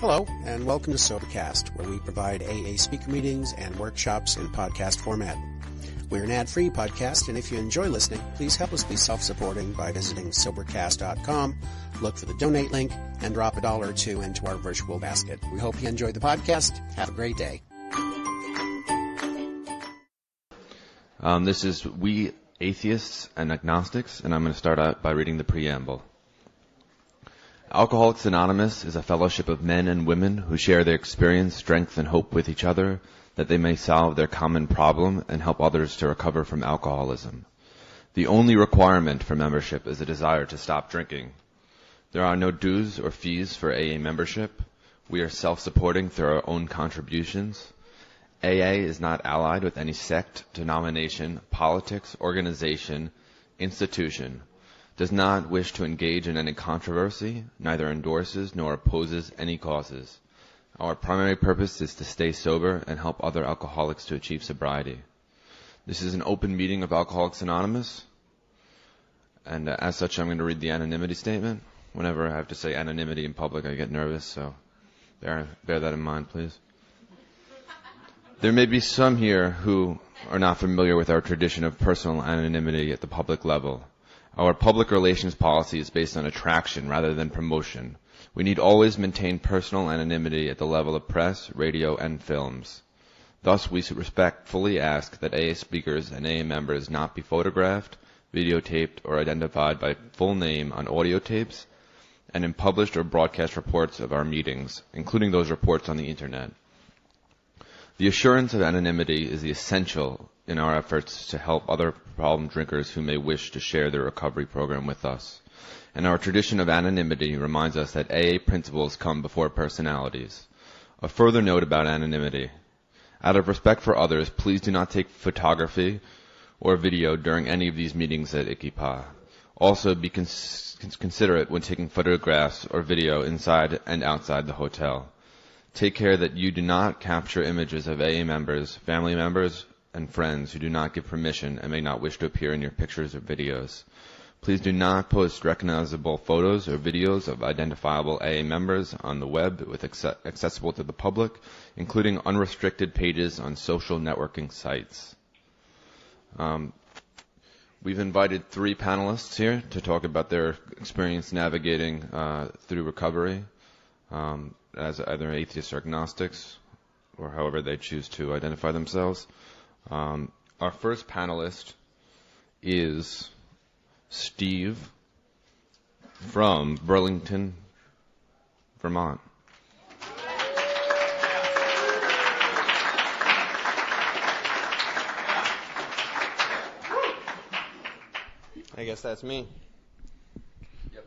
Hello, and welcome to Sobercast, where we provide AA speaker meetings and workshops in podcast format. We're an ad-free podcast, and if you enjoy listening, please help us be self-supporting by visiting Sobercast.com, look for the donate link, and drop $1 or $2 into our virtual basket. We hope you enjoy the podcast. Have a great day. This is We Atheists and Agnostics, and I'm going to start out by reading the preamble. Alcoholics Anonymous is a fellowship of men and women who share their experience, strength, and hope with each other that they may solve their common problem and help others to recover from alcoholism. The only requirement for membership is a desire to stop drinking. There are no dues or fees for AA membership. We are self-supporting through our own contributions. AA is not allied with any sect, denomination, politics, organization, institution, does not wish to engage in any controversy, neither endorses nor opposes any causes. Our primary purpose is to stay sober and help other alcoholics to achieve sobriety. This is an open meeting of Alcoholics Anonymous, and as such I'm going to read the anonymity statement. Whenever I have to say anonymity in public, I get nervous, so bear that in mind, please. There may be some here who are not familiar with our tradition of personal anonymity at the public level. Our public relations policy is based on attraction rather than promotion. We need always maintain personal anonymity at the level of press, radio, and films. Thus, we respectfully ask that AA speakers and AA members not be photographed, videotaped, or identified by full name on audio tapes and in published or broadcast reports of our meetings, including those reports on the Internet. The assurance of anonymity is the essential in our efforts to help other problem drinkers who may wish to share their recovery program with us. And our tradition of anonymity reminds us that AA principles come before personalities. A further note about anonymity. Out of respect for others, please do not take photography or video during any of these meetings at YPAA. Also, be considerate when taking photographs or video inside and outside the hotel. Take care that you do not capture images of AA members, family members, and friends who do not give permission and may not wish to appear in your pictures or videos. Please do not post recognizable photos or videos of identifiable AA members on the web accessible to the public, including unrestricted pages on social networking sites. We've invited 3 panelists here to talk about their experience navigating through recovery as either atheists or agnostics, or however they choose to identify themselves. Our first panelist is Steve from Burlington, Vermont. I guess that's me. Yep.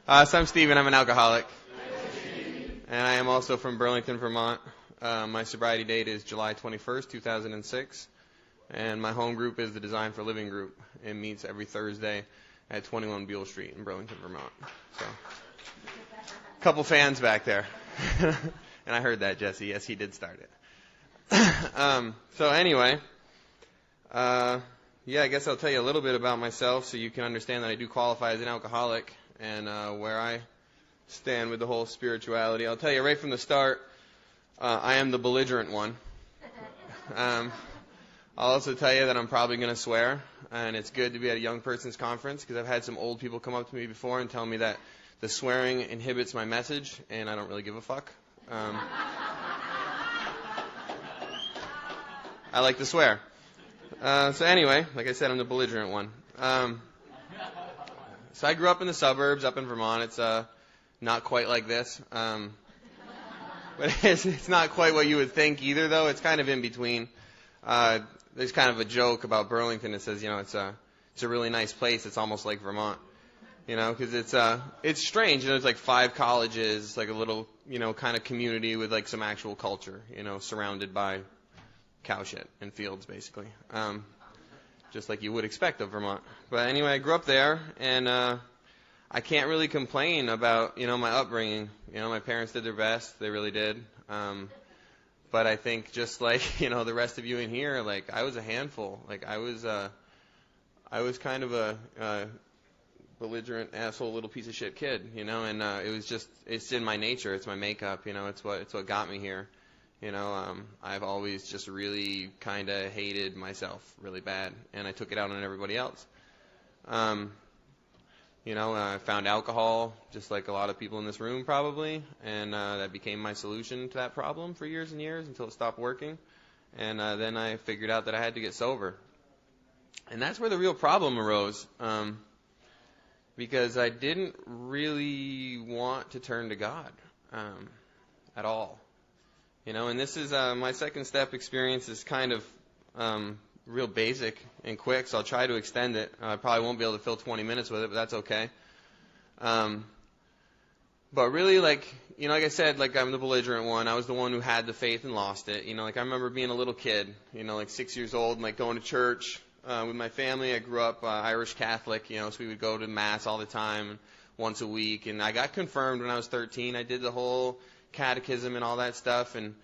So I'm Steve, and I'm an alcoholic. And I am also from Burlington, Vermont. My sobriety date is July 21st, 2006. And my home group is the Design for Living group. It meets every Thursday at 21 Beale Street in Burlington, Vermont. So, a couple fans back there. And I heard that, Jesse. Yes, he did start it. So anyway, I guess I'll tell you a little bit about myself so you can understand that I do qualify as an alcoholic and where I stand with the whole spirituality. I'll tell you right from the start, I am the belligerent one. I'll also tell you that I'm probably going to swear, and it's good to be at a young person's conference because I've had some old people come up to me before and tell me that the swearing inhibits my message, and I don't really give a fuck. I like to swear. So anyway, like I said, I'm the belligerent one. So I grew up in the suburbs up in Vermont. It's not quite like this. But it's not quite what you would think either, though. It's kind of in between. There's kind of a joke about Burlington that says, it's a really nice place. It's almost like Vermont, because it's strange. It's like 5 colleges, it's like a little, kind of community with like some actual culture, surrounded by cow shit and fields, basically. Just like you would expect of Vermont. But anyway, I grew up there, and I can't really complain about, my upbringing. My parents did their best. They really did. But I think just like, the rest of you in here, like, I was a handful. Like, I was kind of a belligerent, asshole, little piece of shit kid, and it was just, it's in my nature, it's my makeup, it's what got me here, I've always just really kind of hated myself really bad, and I took it out on everybody else. I found alcohol, just like a lot of people in this room probably, and that became my solution to that problem for years and years until it stopped working. And then I figured out that I had to get sober. And that's where the real problem arose, because I didn't really want to turn to God at all. And this is my second step experience is kind of real basic and quick, so I'll try to extend it. I probably won't be able to fill 20 minutes with it, but that's okay. But really, like I said, like I'm the belligerent one. I was the one who had the faith and lost it. I remember being a little kid, like 6 years old, and like going to church with my family. I grew up Irish Catholic, so we would go to Mass all the time, once a week. And I got confirmed when I was 13. I did the whole catechism and all that stuff. And,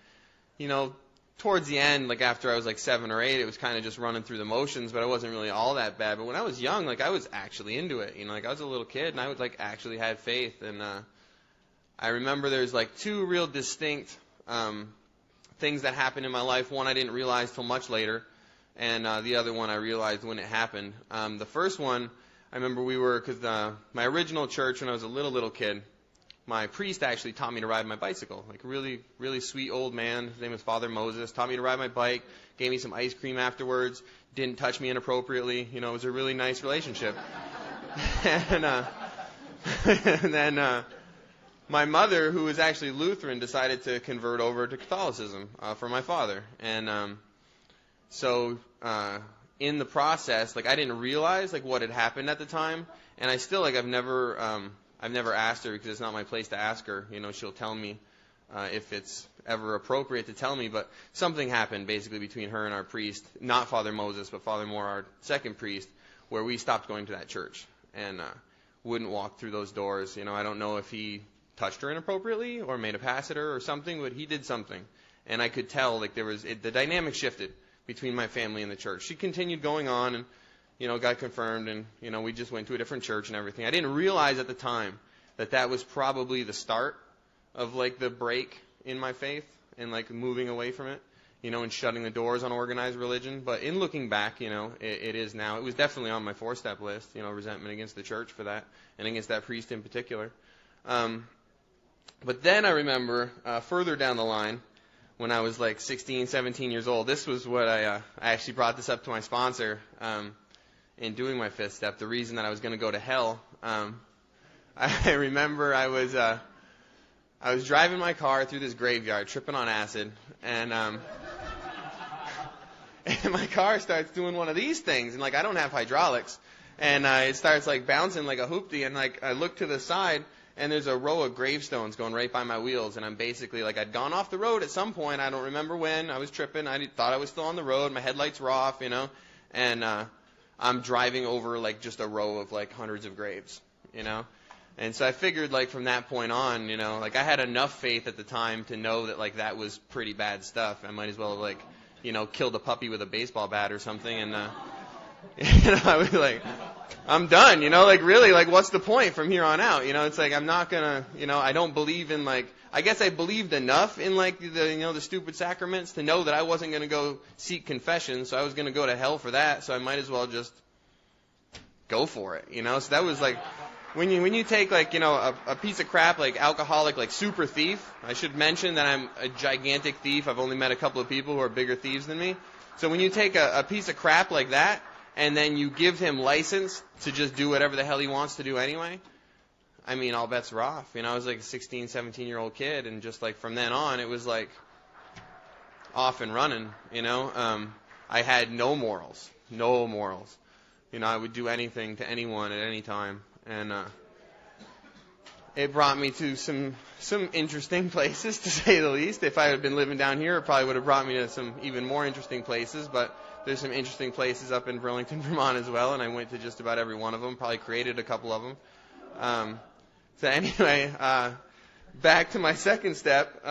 towards the end, like after I was like 7 or 8, it was kind of just running through the motions, but I wasn't really all that bad. But when I was young, like I was actually into it. Like I was a little kid, and I was like actually had faith. And I remember there's like two real distinct things that happened in my life. One I didn't realize till much later, and the other one I realized when it happened. The first one, I remember because my original church when I was a little kid, my priest actually taught me to ride my bicycle. Like a really, really sweet old man. His name was Father Moses. Taught me to ride my bike. Gave me some ice cream afterwards. Didn't touch me inappropriately. It was a really nice relationship. And then my mother, who was actually Lutheran, decided to convert over to Catholicism for my father. And so in the process, like I didn't realize like what had happened at the time. And I still I've never asked her because it's not my place to ask her. She'll tell me if it's ever appropriate to tell me. But something happened basically between her and our priest, not Father Moses, but Father Moore, our second priest, where we stopped going to that church and wouldn't walk through those doors. I don't know if he touched her inappropriately or made a pass at her or something, but he did something. And I could tell like the dynamic shifted between my family and the church. She continued going on and got confirmed, and, we just went to a different church and everything. I didn't realize at the time that was probably the start of, like, the break in my faith and, like, moving away from it, and shutting the doors on organized religion. But in looking back, it is now. It was definitely on my 4-step list, resentment against the church for that and against that priest in particular. But then I remember further down the line, when I was, like, 16, 17 years old, this was what I actually brought this up to my sponsor, in doing my 5th step, the reason that I was going to go to hell. I remember I was driving my car through this graveyard, tripping on acid, and and my car starts doing one of these things, and like I don't have hydraulics, and it starts like bouncing like a hoopty, and like I look to the side, and there's a row of gravestones going right by my wheels, and I'm basically like I'd gone off the road at some point. I don't remember when. I was tripping. I thought I was still on the road. My headlights were off, and I'm driving over like just a row of like hundreds of graves, And so I figured like from that point on, like I had enough faith at the time to know that like that was pretty bad stuff. I might as well have like, killed a puppy with a baseball bat or something. And, I was like, I'm done, like really, like what's the point from here on out? It's like I'm not going to, I don't believe in like, I guess I believed enough in like the stupid sacraments to know that I wasn't going to go seek confession, so I was going to go to hell for that, so I might as well just go for it, So that was like when you take like a piece of crap like alcoholic like super thief. I should mention that I'm a gigantic thief. I've only met a couple of people who are bigger thieves than me. So when you take a piece of crap like that and then you give him license to just do whatever the hell he wants to do anyway, I mean, all bets are off. I was like a 16, 17-year-old kid, and just like from then on, it was like off and running, I had no morals. I would do anything to anyone at any time, and it brought me to some interesting places, to say the least. If I had been living down here, it probably would have brought me to some even more interesting places, but there's some interesting places up in Burlington, Vermont as well, and I went to just about every one of them, probably created a couple of them. So anyway, back to my second step.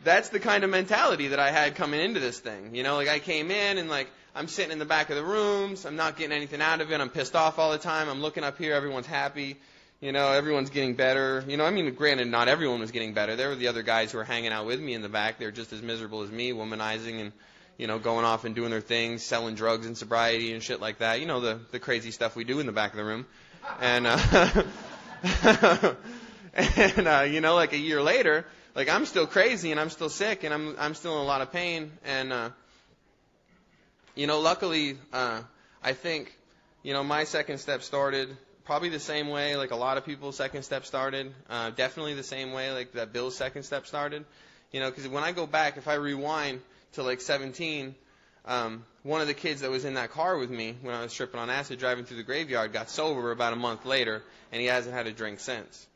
that's the kind of mentality that I had coming into this thing. You know, like I came in and like I'm sitting in the back of the rooms. I'm not getting anything out of it. I'm pissed off all the time. I'm looking up here. Everyone's happy. You know, everyone's getting better. You know, I mean, granted, not everyone was getting better. There were the other guys who were hanging out with me in the back. They were just as miserable as me, womanizing and, you know, going off and doing their things, selling drugs and sobriety and shit like that. You know, the crazy stuff we do in the back of the room. And, you know, like a year later, like I'm still crazy and I'm still sick and I'm still in a lot of pain. And, you know, luckily, I think, you know, my second step started probably the same way like a lot of people's second step started. Definitely the same way like that Bill's second step started. You know, because when I go back, if I rewind to like 17, one of the kids that was in that car with me when I was tripping on acid driving through the graveyard got sober about a month later, and he hasn't had a drink since.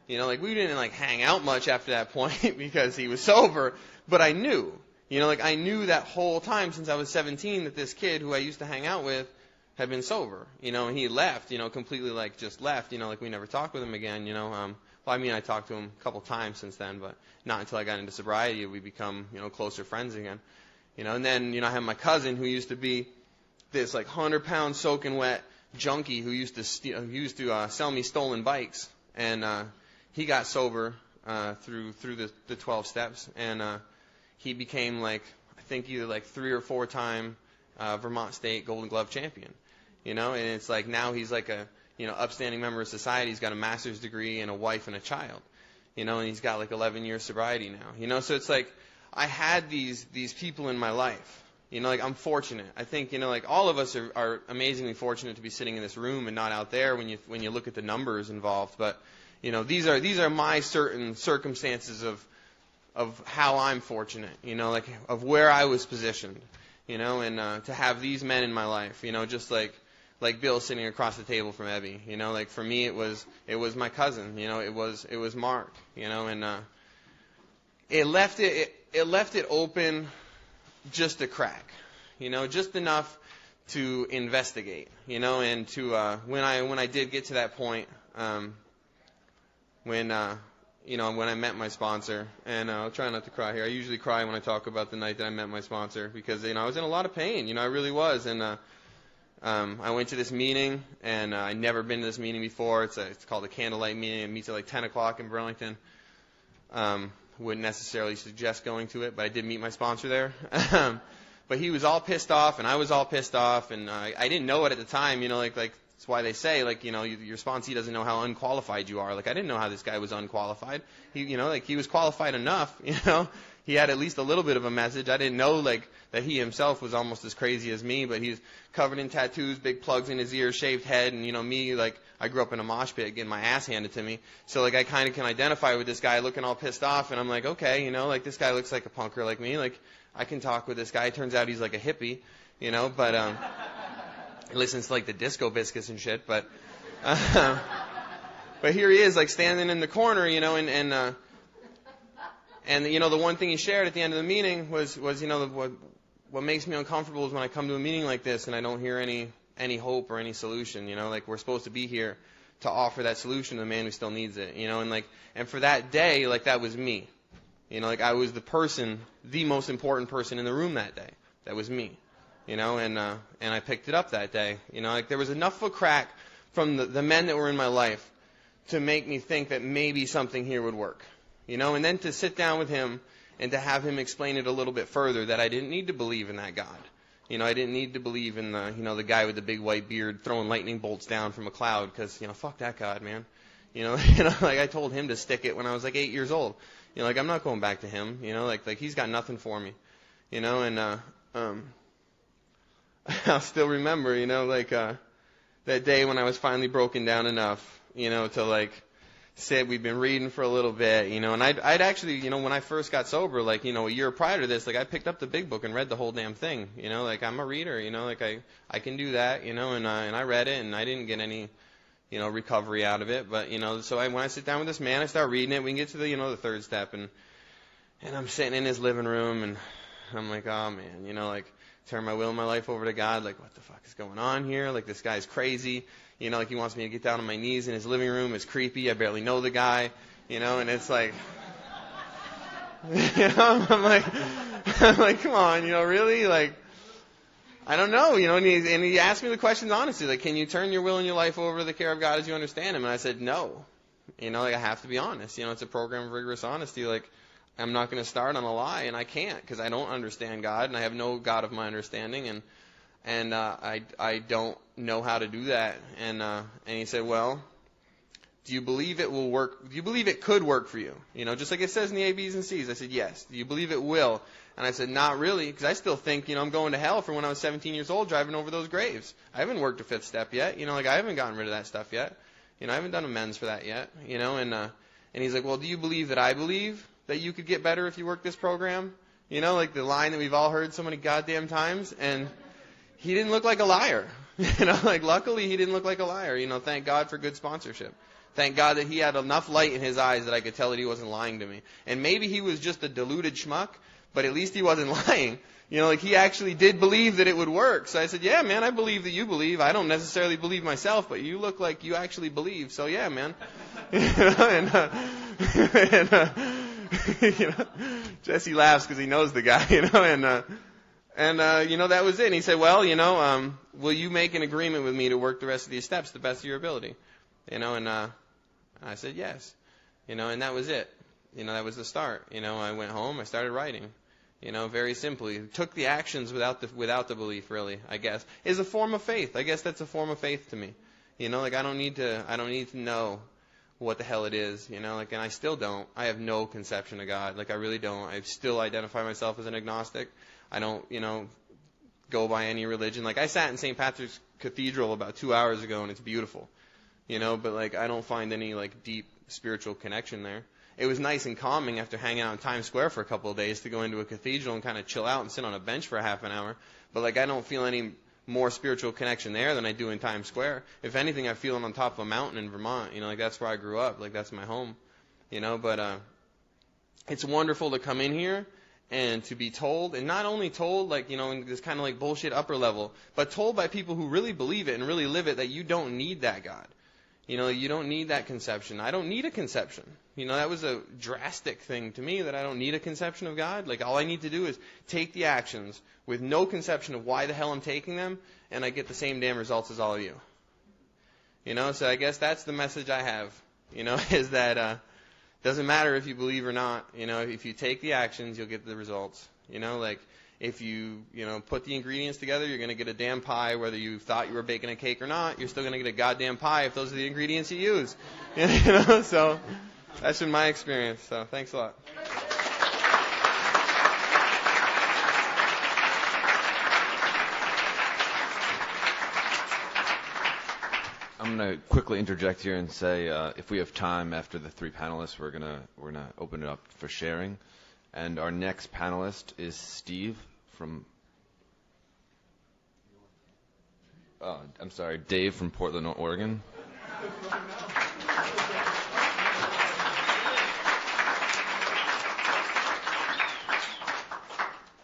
You know, like we didn't like hang out much after that point because he was sober, but I knew. You know, like I knew that whole time since I was 17 that this kid who I used to hang out with had been sober, you know, and he left, you know, completely like just left, you know, like we never talked with him again, you know. Well, I mean, I talked to him a couple times since then, but not until I got into sobriety we become, you know, closer friends again, you know. And then, you know, I have my cousin who used to be this like 100-pound soaking wet junkie who used to sell me stolen bikes, and he got sober through the 12 steps, and he became like I think either like 3 or 4 time Vermont State Golden Glove champion. You know, and it's like now he's like a, you know, upstanding member of society. He's got a master's degree and a wife and a child, you know, and he's got like 11 years sobriety now, you know. So it's like I had these people in my life, you know, like I'm fortunate. I think, you know, like all of us are amazingly fortunate to be sitting in this room and not out there when you look at the numbers involved. But, you know, these are my certain circumstances of how I'm fortunate, you know, like of where I was positioned, you know, and to have these men in my life, you know, just like Bill sitting across the table from Ebby, you know, like for me it was my cousin, you know, it was Mark, you know, and it left it open just a crack, you know, just enough to investigate, you know, and to when I did get to that point, when I met my sponsor, and I'll try not to cry here. I usually cry when I talk about the night that I met my sponsor because, you know, I was in a lot of pain, you know, I really was, and I went to this meeting, and I'd never been to this meeting before. It's called a candlelight meeting. It meets at like 10 o'clock in Burlington. Wouldn't necessarily suggest going to it, but I did meet my sponsor there. But he was all pissed off, and I was all pissed off, and I didn't know it at the time. You know, like that's why they say, like, you know, your sponsee doesn't know how unqualified you are. Like, I didn't know how this guy was unqualified. He was qualified enough, you know. He had at least a little bit of a message. I didn't know, like, that he himself was almost as crazy as me, but he's covered in tattoos, big plugs in his ears, shaved head, and, you know, me, like, I grew up in a mosh pit getting my ass handed to me. So, like, I kind of can identify with this guy looking all pissed off, and I'm like, okay, you know, like, this guy looks like a punker like me. Like, I can talk with this guy. It turns out he's like a hippie, you know, but he listens to, like, the Disco Biscuits and shit, but here he is, like, standing in the corner, you know, and you know, the one thing he shared at the end of the meeting was you know, what makes me uncomfortable is when I come to a meeting like this and I don't hear any hope or any solution. You know, like, we're supposed to be here to offer that solution to the man who still needs it. You know, and for that day, like, that was me. You know, like, I was the most important person in the room that day. That was me. You know, and I picked it up that day. You know, like, there was enough of a crack from the men that were in my life to make me think that maybe something here would work. You know, and then to sit down with him and to have him explain it a little bit further, that I didn't need to believe in that God. You know, I didn't need to believe in the guy with the big white beard throwing lightning bolts down from a cloud, because, you know, fuck that God, man. You know, like, I told him to stick it when I was like 8 years old. You know, like, I'm not going back to him. You know, like he's got nothing for me. You know, and I'll still remember, you know, like that day when I was finally broken down enough, you know, to, like, said we'd been reading for a little bit, you know, and I'd actually, you know, when I first got sober, like, you know, a year prior to this, like, I picked up the big book and read the whole damn thing, you know, like, I'm a reader, you know, like, I can do that, you know, and I read it, and I didn't get any, you know, recovery out of it, but, you know, so when I sit down with this man, I start reading it, we can get to the, you know, the third step, and I'm sitting in his living room, and I'm like, oh, man, you know, like, turn my will and my life over to God, like, what the fuck is going on here, like, this guy's crazy. You know, like, he wants me to get down on my knees in his living room. It's creepy. I barely know the guy, you know, and it's like, I'm like, come on, really? Like, I don't know, and he asked me the questions honestly, like, can you turn your will and your life over to the care of God as you understand Him? And I said, no. Like, I have to be honest. It's a program of rigorous honesty. Like, I'm not going to start on a lie, and I can't, because I don't understand God, and I have no God of my understanding, and I don't know how to do that. And he said, well, do you believe it will work? Do you believe it could work for you? Just like it says in the A, B's, and C's. I said, yes. Do you believe it will? And I said, not really, because I still think, I'm going to hell for when I was 17 years old driving over those graves. I haven't worked a fifth step yet. I haven't gotten rid of that stuff yet. I haven't done amends for that yet. And he's like, well, do you believe that I believe that you could get better if you work this program? Like the line that we've all heard so many goddamn times. And he didn't look like a liar. Like luckily he didn't look like a liar. Thank God for good sponsorship. Thank God that he had enough light in his eyes that I could tell that he wasn't lying to me. And maybe he was just a deluded schmuck, but at least he wasn't lying. Like he actually did believe that it would work. So I said, yeah, man, I believe that you believe. I don't necessarily believe myself, but you look like you actually believe. So yeah, man. Jesse laughs because he knows the guy, and that was it. And he said, well, will you make an agreement with me to work the rest of these steps to the best of your ability? And I said, yes. And that was it. That was the start. I went home, I started writing. Very simply. Took the actions without the belief, really, I guess. Is a form of faith. I guess that's a form of faith to me. Like I don't need to know what the hell it is, and I still don't. I have no conception of God. Like I really don't. I still identify myself as an agnostic. I don't, go by any religion. Like I sat in St. Patrick's Cathedral about 2 hours ago and it's beautiful. But like I don't find any like deep spiritual connection there. It was nice and calming after hanging out in Times Square for a couple of days to go into a cathedral and kind of chill out and sit on a bench for a half an hour. But like I don't feel any more spiritual connection there than I do in Times Square. If anything, I feel it on top of a mountain in Vermont. Like that's where I grew up. Like that's my home. But it's wonderful to come in here and to be told, and not only told like, in this kind of like bullshit upper level, but told by people who really believe it and really live it that you don't need that God. You don't need that conception. I don't need a conception. That was a drastic thing to me, that I don't need a conception of God. Like, all I need to do is take the actions with no conception of why the hell I'm taking them, and I get the same damn results as all of you. So I guess that's the message I have, is that doesn't matter if you believe or not. If you take the actions, you'll get the results. Like, if you, put the ingredients together, you're going to get a damn pie, whether you thought you were baking a cake or not. You're still going to get a goddamn pie if those are the ingredients you use. So that's been my experience. So thanks a lot. I'm going to quickly interject here and say, if we have time after the three panelists, we're gonna open it up for sharing. And our next panelist is Steve from, Dave from Portland, Oregon.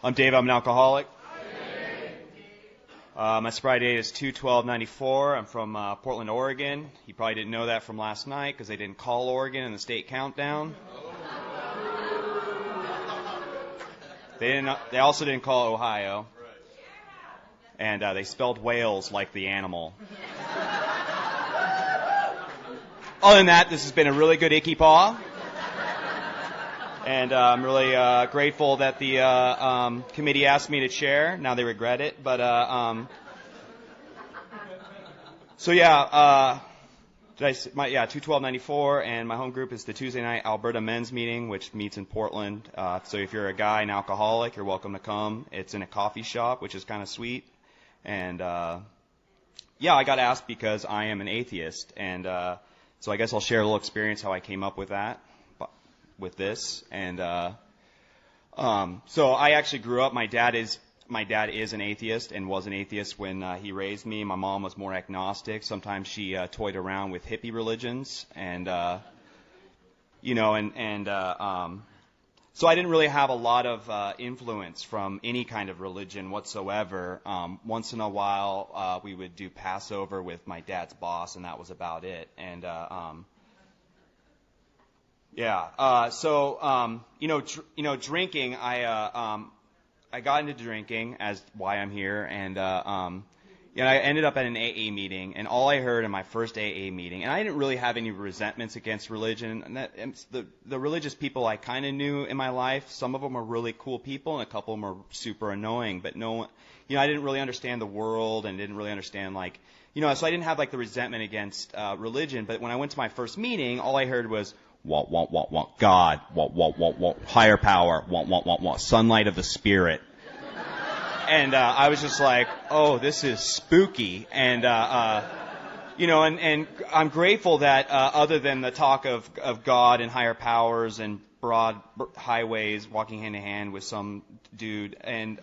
I'm Dave. I'm an alcoholic. My sobriety date is 2/12/94. I'm from Portland, Oregon. You probably didn't know that from last night because they didn't call Oregon in the state countdown. They also didn't call Ohio. And they spelled Wales like the animal. Other than that, this has been a really good YPAA. And I'm really grateful that the committee asked me to chair. Now they regret it. But, so yeah, 2/12/94, and my home group is the Tuesday night Alberta Men's Meeting, which meets in Portland. So if you're a guy, an alcoholic, you're welcome to come. It's in a coffee shop, which is kind of sweet. And yeah, I got asked because I am an atheist, and so I guess I'll share a little experience how I came up with that, with this. And so I actually grew up. My dad is an atheist and was an atheist when he raised me. My mom was more agnostic. Sometimes she toyed around with hippie religions, and so I didn't really have a lot of influence from any kind of religion whatsoever. Once in a while, we would do Passover with my dad's boss, and that was about it. And Yeah. Drinking. I got into drinking as why I'm here, and I ended up at an AA meeting, and all I heard in my first AA meeting, and I didn't really have any resentments against religion. And the religious people I kind of knew in my life, some of them are really cool people, and a couple of them are super annoying. But no one, I didn't really understand the world, and didn't really understand so I didn't have the resentment against religion. But when I went to my first meeting, all I heard was want God, want higher power, want sunlight of the spirit. And I was just like, oh, this is spooky. And and I'm grateful that other than the talk of God and higher powers and broad highways walking hand in hand with some dude, and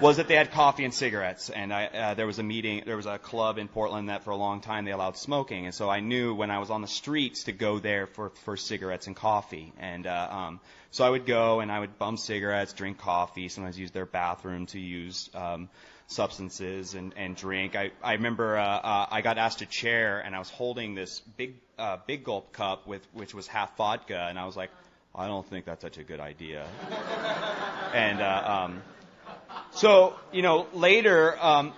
was that they had coffee and cigarettes. And there was a club in Portland that for a long time they allowed smoking. And so I knew when I was on the streets to go there for cigarettes and coffee. And so I would go and I would bum cigarettes, drink coffee, sometimes use their bathroom to use substances and drink. I remember I got asked to chair, and I was holding this big gulp cup which was half vodka, and I was like, I don't think that's such a good idea. And so, later,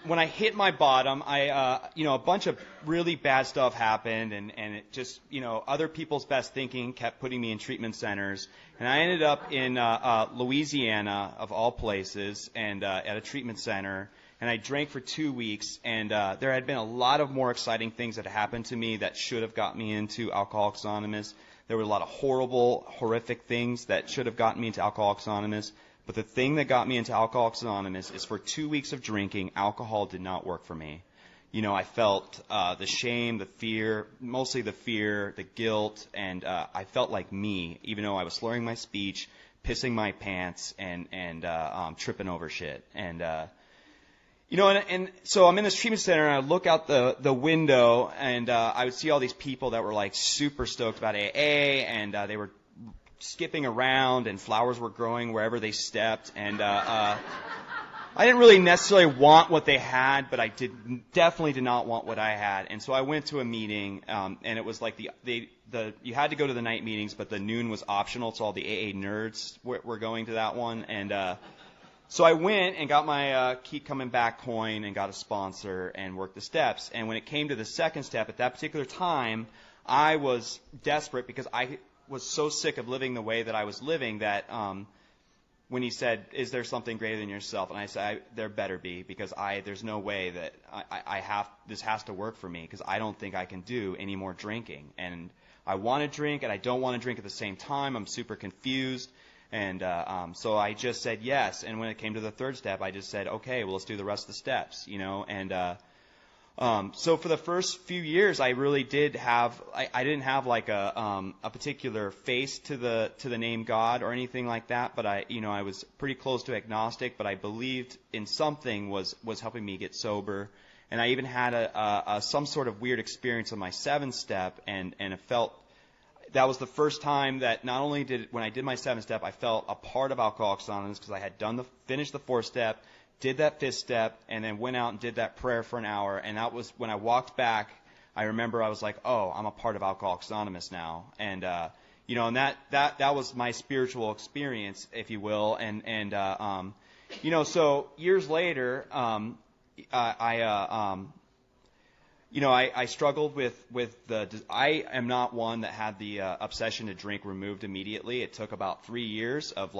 when I hit my bottom, a bunch of really bad stuff happened, and it just, other people's best thinking kept putting me in treatment centers. And I ended up in Louisiana, of all places, and at a treatment center. And I drank for 2 weeks, and there had been a lot of more exciting things that happened to me that should have got me into Alcoholics Anonymous. There were a lot of horrific things that should have gotten me into Alcoholics Anonymous. But the thing that got me into Alcoholics Anonymous is for 2 weeks of drinking, alcohol did not work for me. I felt the shame, the fear, mostly the fear, the guilt, and I felt like me, even though I was slurring my speech, pissing my pants, and tripping over shit. And and so I'm in this treatment center, and I look out the window, and I would see all these people that were super stoked about AA, and they were skipping around, and flowers were growing wherever they stepped, and I didn't really necessarily want what they had, but I definitely did not want what I had. And so I went to a meeting, and it was like you had to go to the night meetings, but the noon was optional, so all the AA nerds were going to that one. And so I went and got my Keep Coming Back coin and got a sponsor and worked the steps. And when it came to the second step, at that particular time, I was desperate because I was so sick of living the way that I was living that when he said, is there something greater than yourself? And I said, there better be, because there's no way that this has to work for me, because I don't think I can do any more drinking. And I want to drink, and I don't want to drink at the same time. I'm super confused. And so I just said yes. And when it came to the third step, I just said, okay, well, let's do the rest of the steps, And so for the first few years, I really did have, I didn't have a particular face to the name God or anything like that, but I was pretty close to agnostic, but I believed in something was helping me get sober. And I even had some sort of weird experience on my 7th step, and it felt, that was the first time that not only when I did my 7th step, I felt a part of Alcoholics Anonymous, because I had finished the 4th step, did that 5th step, and then went out and did that prayer for an hour. And that was when I walked back, I remember I was like, oh, I'm a part of Alcoholics Anonymous now. And and that was my spiritual experience, if you will. And so years later, I struggled with I am not one that had the obsession to drink removed immediately. It took about 3 years of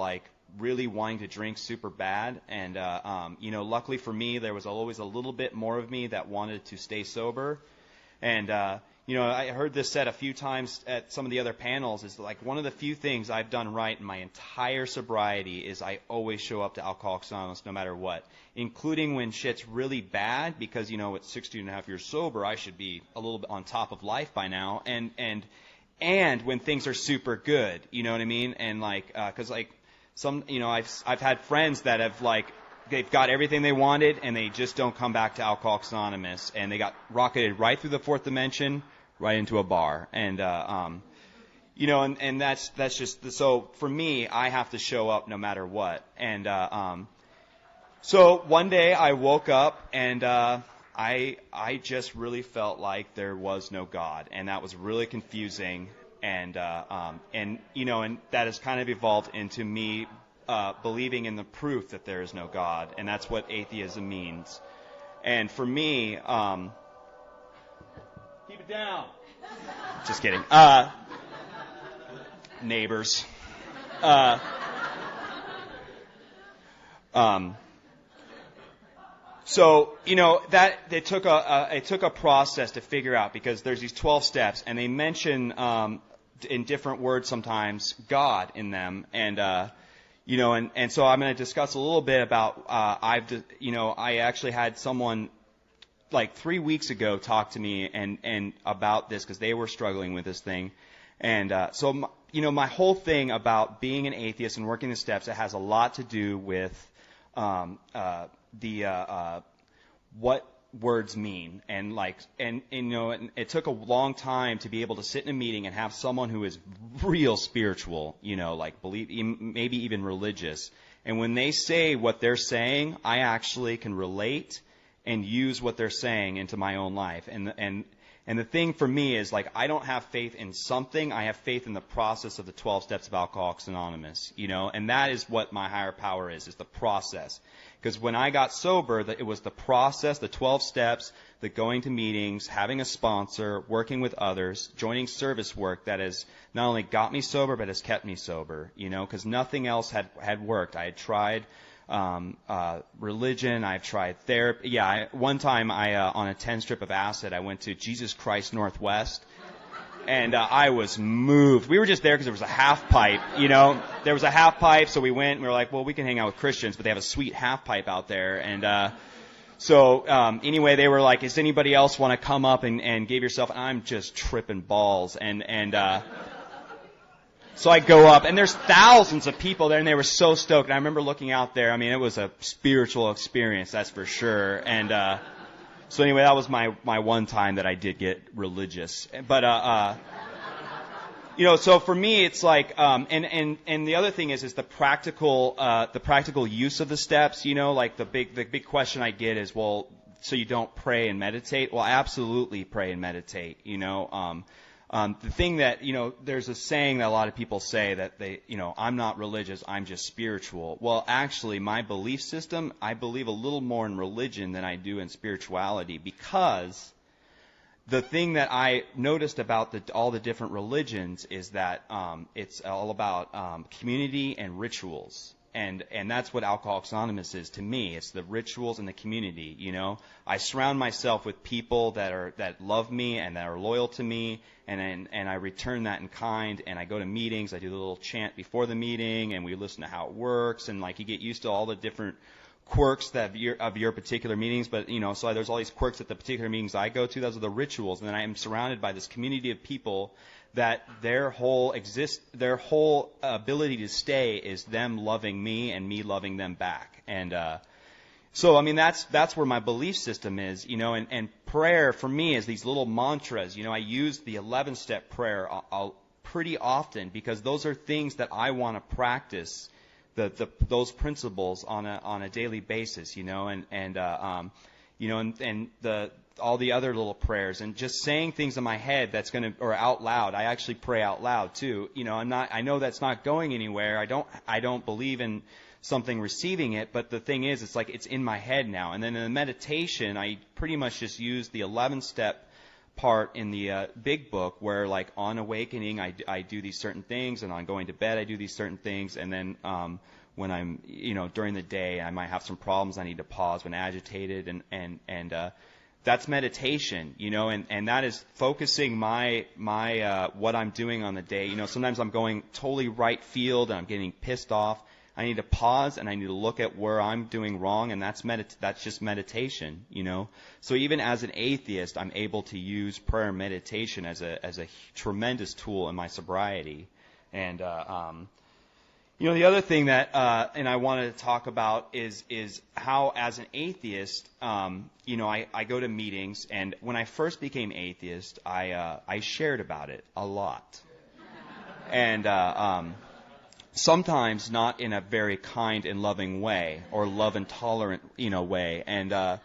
really wanting to drink super bad. And, luckily for me, there was always a little bit more of me that wanted to stay sober. And, I heard this said a few times at some of the other panels, is one of the few things I've done right in my entire sobriety is I always show up to Alcoholics Anonymous no matter what, including when shit's really bad, because, at 16 and a half years sober, I should be a little bit on top of life by now. And when things are super good, you know what I mean? And because some, I've had friends that have they've got everything they wanted, and they just don't come back to Alcoholics Anonymous, and they got rocketed right through the 4th dimension, right into a bar. And and that's just, so for me, I have to show up no matter what. And so one day I woke up, and I just really felt like there was no God, and that was really confusing. And that has kind of evolved into me believing in the proof that there is no God, and that's what atheism means. And for me, keep it down. Just kidding. Neighbors. So, that it took a process to figure out, because there's these 12 steps, and they mention in different words sometimes God in them, and so I'm going to discuss a little bit about I actually had someone like 3 weeks ago talk to me and about this, because they were struggling with this thing, and so my whole thing about being an atheist and working the steps, it has a lot to do with what words mean, and it took a long time to be able to sit in a meeting and have someone who is real spiritual, believe, maybe even religious, and when they say what they're saying, I actually can relate and use what they're saying into my own life, and the thing for me is, I don't have faith in something. I have faith in the process of the 12 steps of Alcoholics Anonymous, and that is what my higher power is the process. Because when I got sober, it was the process, the 12 steps, the going to meetings, having a sponsor, working with others, joining service work that has not only got me sober, but has kept me sober, because nothing else had worked. I had tried religion, I've tried therapy. Yeah, one time on a 10 strip of acid, I went to Jesus Christ Northwest, and I was moved. We were just there because there was a half pipe, There was a half pipe, so we went, and we were like, well, we can hang out with Christians, but they have a sweet half pipe out there, and so anyway, they were like, does anybody else want to come up and give yourself, and I'm just tripping balls, and so I go up, and there's thousands of people there, and they were so stoked. And I remember looking out there. I mean, it was a spiritual experience, that's for sure. And so anyway, that was my one time that I did get religious. But so for me, it's like, and the other thing is the practical use of the steps. The big question I get is, well, so you don't pray and meditate? Well, I absolutely pray and meditate. The thing that, there's a saying that a lot of people say that I'm not religious, I'm just spiritual. Well, actually, my belief system, I believe a little more in religion than I do in spirituality, because the thing that I noticed about all the different religions is that it's all about community and rituals. And that's what Alcoholics Anonymous is to me. It's the rituals and the community, I surround myself with people that love me and that are loyal to me, and I return that in kind, and I go to meetings, I do the little chant before the meeting, and we listen to how it works, and you get used to all the different quirks of your particular meetings, but so there's all these quirks at the particular meetings I go to. Those are the rituals, and then I am surrounded by this community of people that their whole ability to stay is them loving me and me loving them back. And so I mean that's where my belief system is, and prayer for me is these little mantras. I use the 11-step prayer pretty often, because those are things that I want to practice. Those principles on a daily basis, and all the other little prayers, and just saying things in my head or out loud. I actually pray out loud too. I know that's not going anywhere. I don't believe in something receiving it, but the thing is, it's in my head now. And then in the meditation, I pretty much just use the 11-step part in the big book, where on awakening I do these certain things, and on going to bed I do these certain things, and then when I'm during the day I might have some problems, I need to pause when agitated, and that's meditation, and that is focusing my what I'm doing on the day. Sometimes I'm going totally right field and I'm getting pissed off. I need to pause and I need to look at where I'm doing wrong, and that's just meditation, So even as an atheist, I'm able to use prayer and meditation as a tremendous tool in my sobriety. And the other thing that and I wanted to talk about is how, as an atheist, I go to meetings, and when I first became atheist, I shared about it a lot, and sometimes not in a very kind and loving way, or love and tolerant, way. And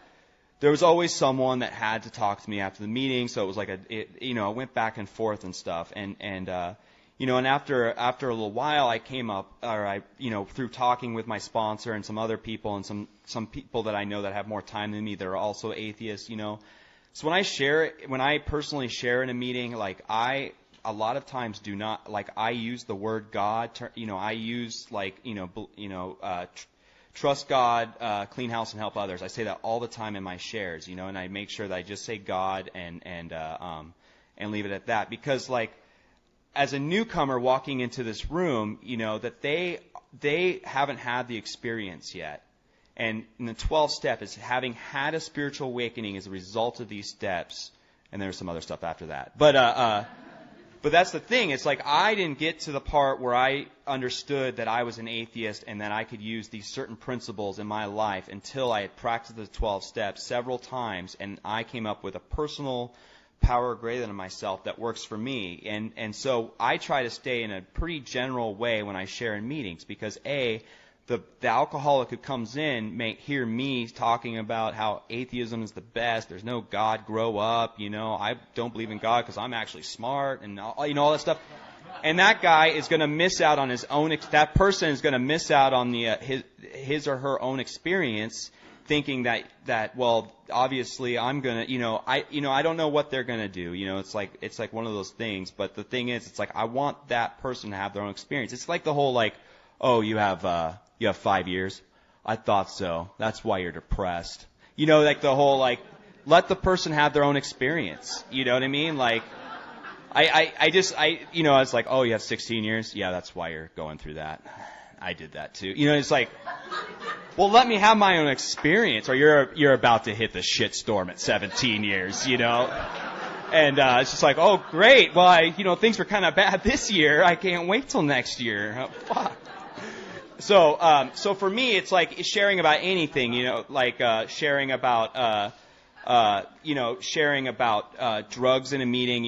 there was always someone that had to talk to me after the meeting, so it was like it went back and forth and stuff. And after a little while, I came up, through talking with my sponsor and some other people and some people that I know that have more time than me that are also atheists, So when I personally share in a meeting, like a lot of times do not, like I use the word God, I use trust God, clean house, and help others. I say that all the time in my shares, and I make sure that I just say God and leave it at that. Because, like, as a newcomer walking into this room, that they haven't had the experience yet. And in the 12th step is having had a spiritual awakening as a result of these steps. And there's some other stuff after that. But that's the thing. It's like I didn't get to the part where I understood that I was an atheist and that I could use these certain principles in my life until I had practiced the 12 steps several times, and I came up with a personal power greater than myself that works for me. And so I try to stay in a pretty general way when I share in meetings because, the alcoholic who comes in may hear me talking about how atheism is the best. There's no God. Grow up. I don't believe in God because I'm actually smart and all that stuff. And that guy is going to miss out on his own. That person is going to miss out on the his or her own experience, thinking that well, obviously I'm going to I don't know what they're going to do. It's like one of those things. But the thing is, it's like I want that person to have their own experience. It's like the whole you have 5 years? I thought so. That's why you're depressed. Like the whole, let the person have their own experience. You know what I mean? Like, it's like, oh, you have 16 years? Yeah, that's why you're going through that. I did that too. It's like, well, let me have my own experience, or you're about to hit the shitstorm at 17 years, And it's just like, oh, great. Well, things were kind of bad this year. I can't wait till next year. Oh, fuck. So for me, it's like sharing about anything, sharing about, sharing about drugs in a meeting,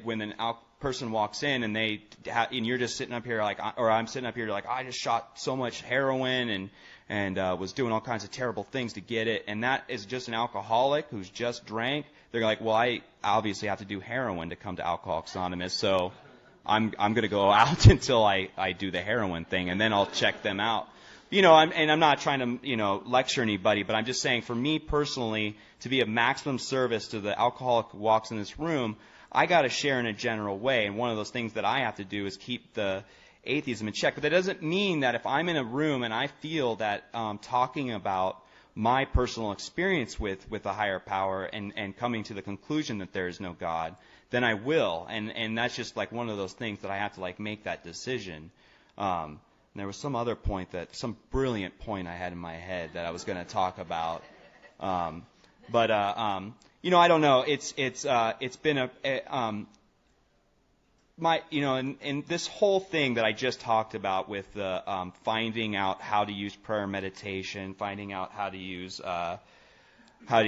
when an person walks in and you're just sitting up here or I'm sitting up here like, I just shot so much heroin and was doing all kinds of terrible things to get it. And that is just an alcoholic who's just drank. They're like, well, I obviously have to do heroin to come to Alcoholics Anonymous. So I'm going to go out until I do the heroin thing, and then I'll check them out. I'm not trying to, lecture anybody, but I'm just saying for me personally, to be of maximum service to the alcoholic who walks in this room, I got to share in a general way. And one of those things that I have to do is keep the atheism in check. But that doesn't mean that if I'm in a room and I feel that talking about my personal experience with a higher power and coming to the conclusion that there is no God, then I will. And that's just like one of those things that I have to make that decision. And there was some other point some brilliant point I had in my head that I was going to talk about. I don't know. It's been and this whole thing that I just talked about with the finding out how to use prayer and meditation, finding out how to use how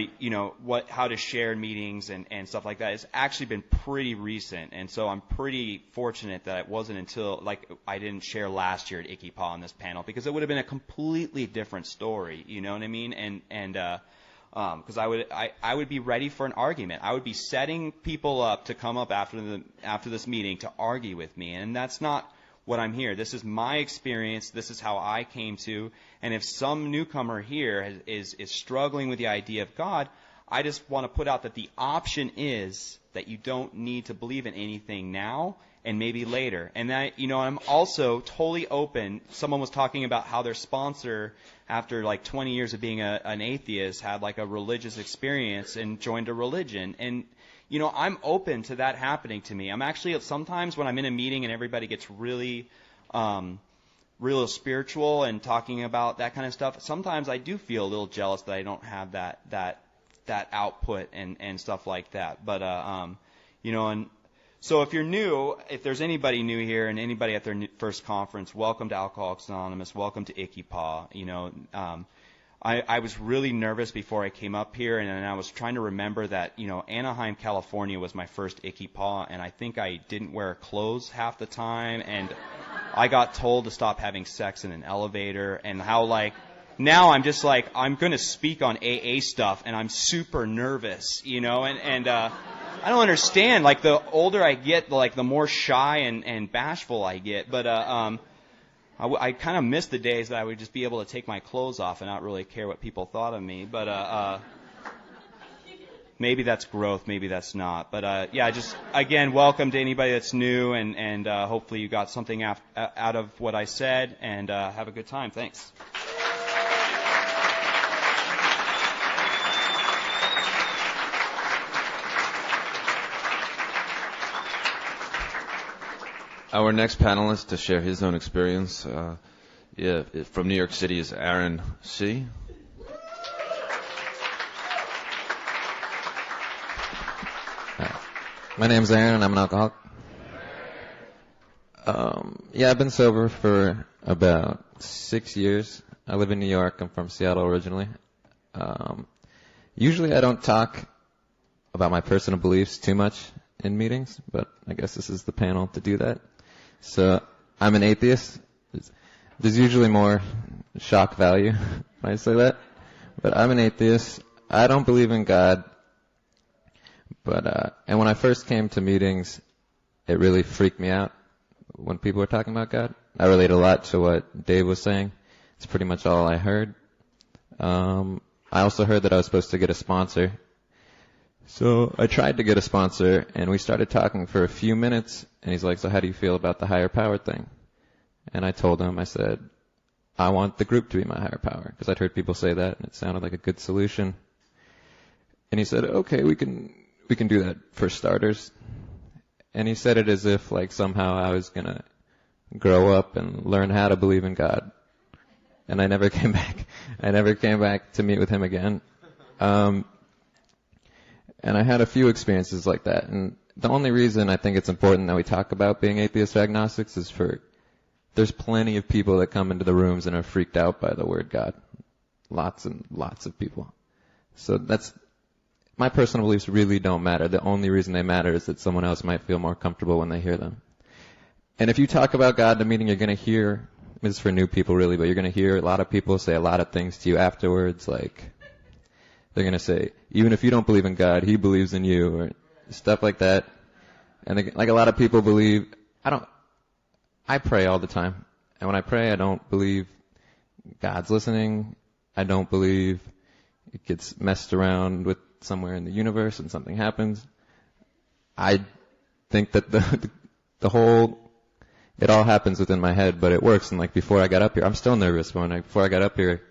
to share meetings and stuff like that has actually been pretty recent. And so I'm pretty fortunate that it wasn't until I didn't share last year at ICYPAA on this panel, because it would have been a completely different story. You know what I mean? And because I would be ready for an argument. I would be setting people up to come up after this meeting to argue with me, and that's not what I'm here. This is my experience. This is how I came to. And if some newcomer here is struggling with the idea of God, I just want to put out that the option is that you don't need to believe in anything now and maybe later. And that, I'm also totally open. Someone was talking about how their sponsor, after 20 years of being an atheist, had a religious experience and joined a religion. And I'm open to that happening to me. I'm actually, sometimes when I'm in a meeting and everybody gets really real spiritual and talking about that kind of stuff, sometimes I do feel a little jealous that I don't have that output and stuff like that. But and so if you're new, if there's anybody new here and anybody at their first conference, welcome to Alcoholics Anonymous, welcome to ICYPAA. I was really nervous before I came up here, and I was trying to remember that, Anaheim, California was my first ICYPAA, and I think I didn't wear clothes half the time, and I got told to stop having sex in an elevator, and how, now I'm just like, I'm going to speak on AA stuff, and I'm super nervous, and I don't understand. Like, the older I get, like, the more shy and bashful I get. But I kind of miss the days that I would just be able to take my clothes off and not really care what people thought of me. But maybe that's growth, maybe that's not. But just again, welcome to anybody that's new, and hopefully you got something out of what I said, and have a good time. Thanks. Our next panelist to share his own experience, from New York City, is Aaron C. My name's Aaron. I'm an alcoholic. I've been sober for about 6 years. I live in New York. I'm from Seattle originally. Usually I don't talk about my personal beliefs too much in meetings, but I guess this is the panel to do that. So I'm an atheist. There's usually more shock value when I say that, but I'm an atheist. I don't believe in God. But and when I first came to meetings, it really freaked me out when people were talking about God. I relate a lot to what Dave was saying. It's pretty much all I heard. I also heard that I was supposed to get a sponsor. So I tried to get a sponsor, and we started talking for a few minutes, and he's like, so how do you feel about the higher power thing? And I told him, I said, I want the group to be my higher power, because I'd heard people say that, and it sounded like a good solution. And he said, okay, we can do that for starters. And he said it as if, like, somehow I was going to grow up and learn how to believe in God. And I never came back. I never came back to meet with him again. And I had a few experiences like that. And the only reason I think it's important that we talk about being atheists or agnostics is there's plenty of people that come into the rooms and are freaked out by the word God. Lots and lots of people. So my personal beliefs really don't matter. The only reason they matter is that someone else might feel more comfortable when they hear them. And if you talk about God in a meeting, you're going to hear, this is for new people really, but you're going to hear a lot of people say a lot of things to you afterwards, like, they're going to say, even if you don't believe in God, He believes in you, or stuff like that. And like a lot of people believe, I pray all the time. And when I pray, I don't believe God's listening. I don't believe it gets messed around with somewhere in the universe and something happens. I think that it all happens within my head, but it works. And like before I got up here, I'm still nervous, but before I got up here,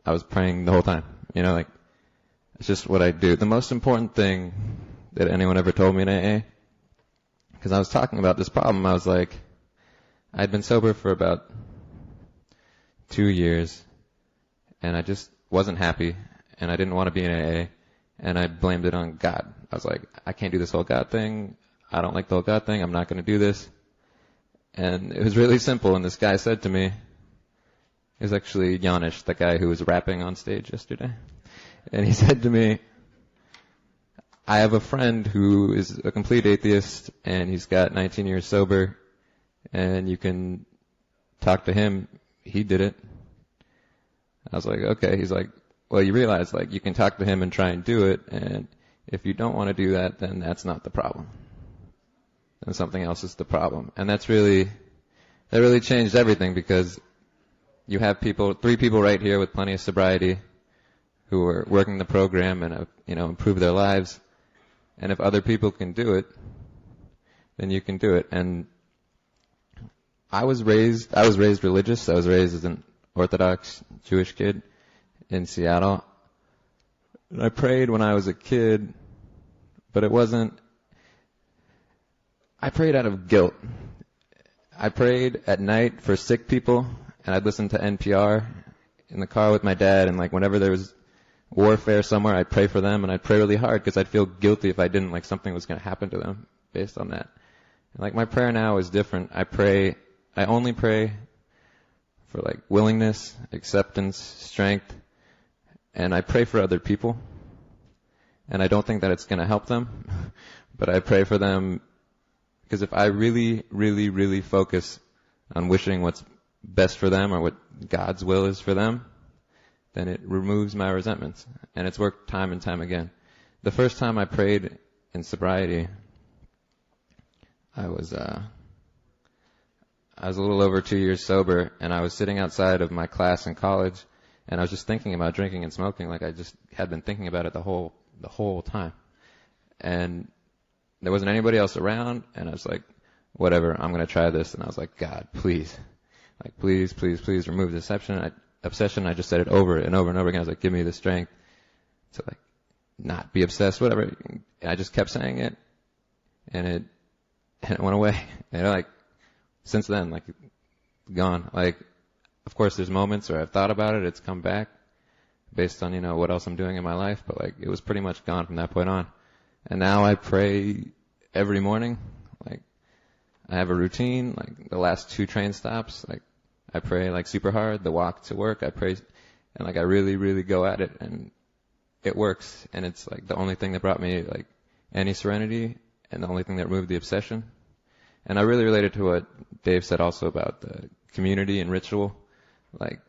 I was praying the whole time. It's just what I do. The most important thing that anyone ever told me in AA, because I was talking about this problem, I was like, I'd been sober for about 2 years, and I just wasn't happy, and I didn't want to be in AA, and I blamed it on God. I was like, I can't do this whole God thing. I don't like the whole God thing. I'm not going to do this. And it was really simple, and this guy said to me, it was actually Janish, the guy who was rapping on stage yesterday. And he said to me, I have a friend who is a complete atheist, and he's got 19 years sober, and you can talk to him. He did it. I was like, okay. He's like, well, you realize, like, you can talk to him and try and do it, and if you don't want to do that, then that's not the problem. Then something else is the problem. And that really changed everything, because you have 3 people right here with plenty of sobriety who are working the program and improve their lives. And if other people can do it, then you can do it. And I was raised religious. I was raised as an Orthodox Jewish kid in Seattle. And I prayed when I was a kid, but I prayed out of guilt. I prayed at night for sick people, and I'd listen to NPR in the car with my dad, and like whenever there was warfare somewhere, I'd pray for them, and I'd pray really hard because I'd feel guilty if I didn't, like something was going to happen to them based on that. And like my prayer now is different. I only pray for like willingness, acceptance, strength, and I pray for other people. And I don't think that it's going to help them, but I pray for them because if I really, really, really focus on wishing what's best for them or what God's will is for them, then it removes my resentments. And it's worked time and time again. The first time I prayed in sobriety, I was a little over 2 years sober, and I was sitting outside of my class in college, and I was just thinking about drinking and smoking, like I just had been thinking about it the whole time. And there wasn't anybody else around, and I was like, whatever, I'm going to try this. And I was like, God, please, like, please, please, please remove the obsession. I just said it over and over and over again. I was like, give me the strength to, like, not be obsessed, whatever. And I just kept saying it, and it went away. And, like, since then, like, gone. Like, of course, there's moments where I've thought about it. It's come back based on, what else I'm doing in my life. But, like, it was pretty much gone from that point on. And now I pray every morning. Like, I have a routine. Like, the last 2 train stops, like, I pray, like, super hard. The walk to work, I pray. And, like, I really, really go at it. And it works. And it's, like, the only thing that brought me, like, any serenity and the only thing that removed the obsession. And I really related to what Dave said also about the community and ritual. Like,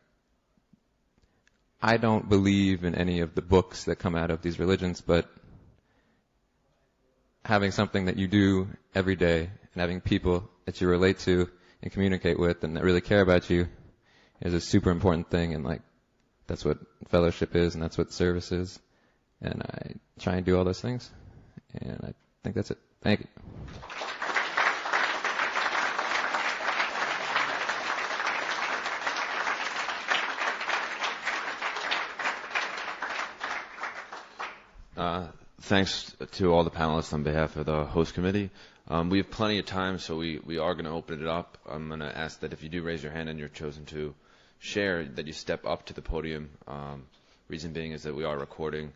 I don't believe in any of the books that come out of these religions, but having something that you do every day and having people that you relate to and communicate with and that really care about you is a super important thing. And, like, that's what fellowship is, and that's what service is. And I try and do all those things. And I think that's it. Thank you. Thanks to all the panelists on behalf of the host committee. We have plenty of time, so we are going to open it up. I'm going to ask that if you do raise your hand and you're chosen to share, that you step up to the podium. Reason being is that we are recording,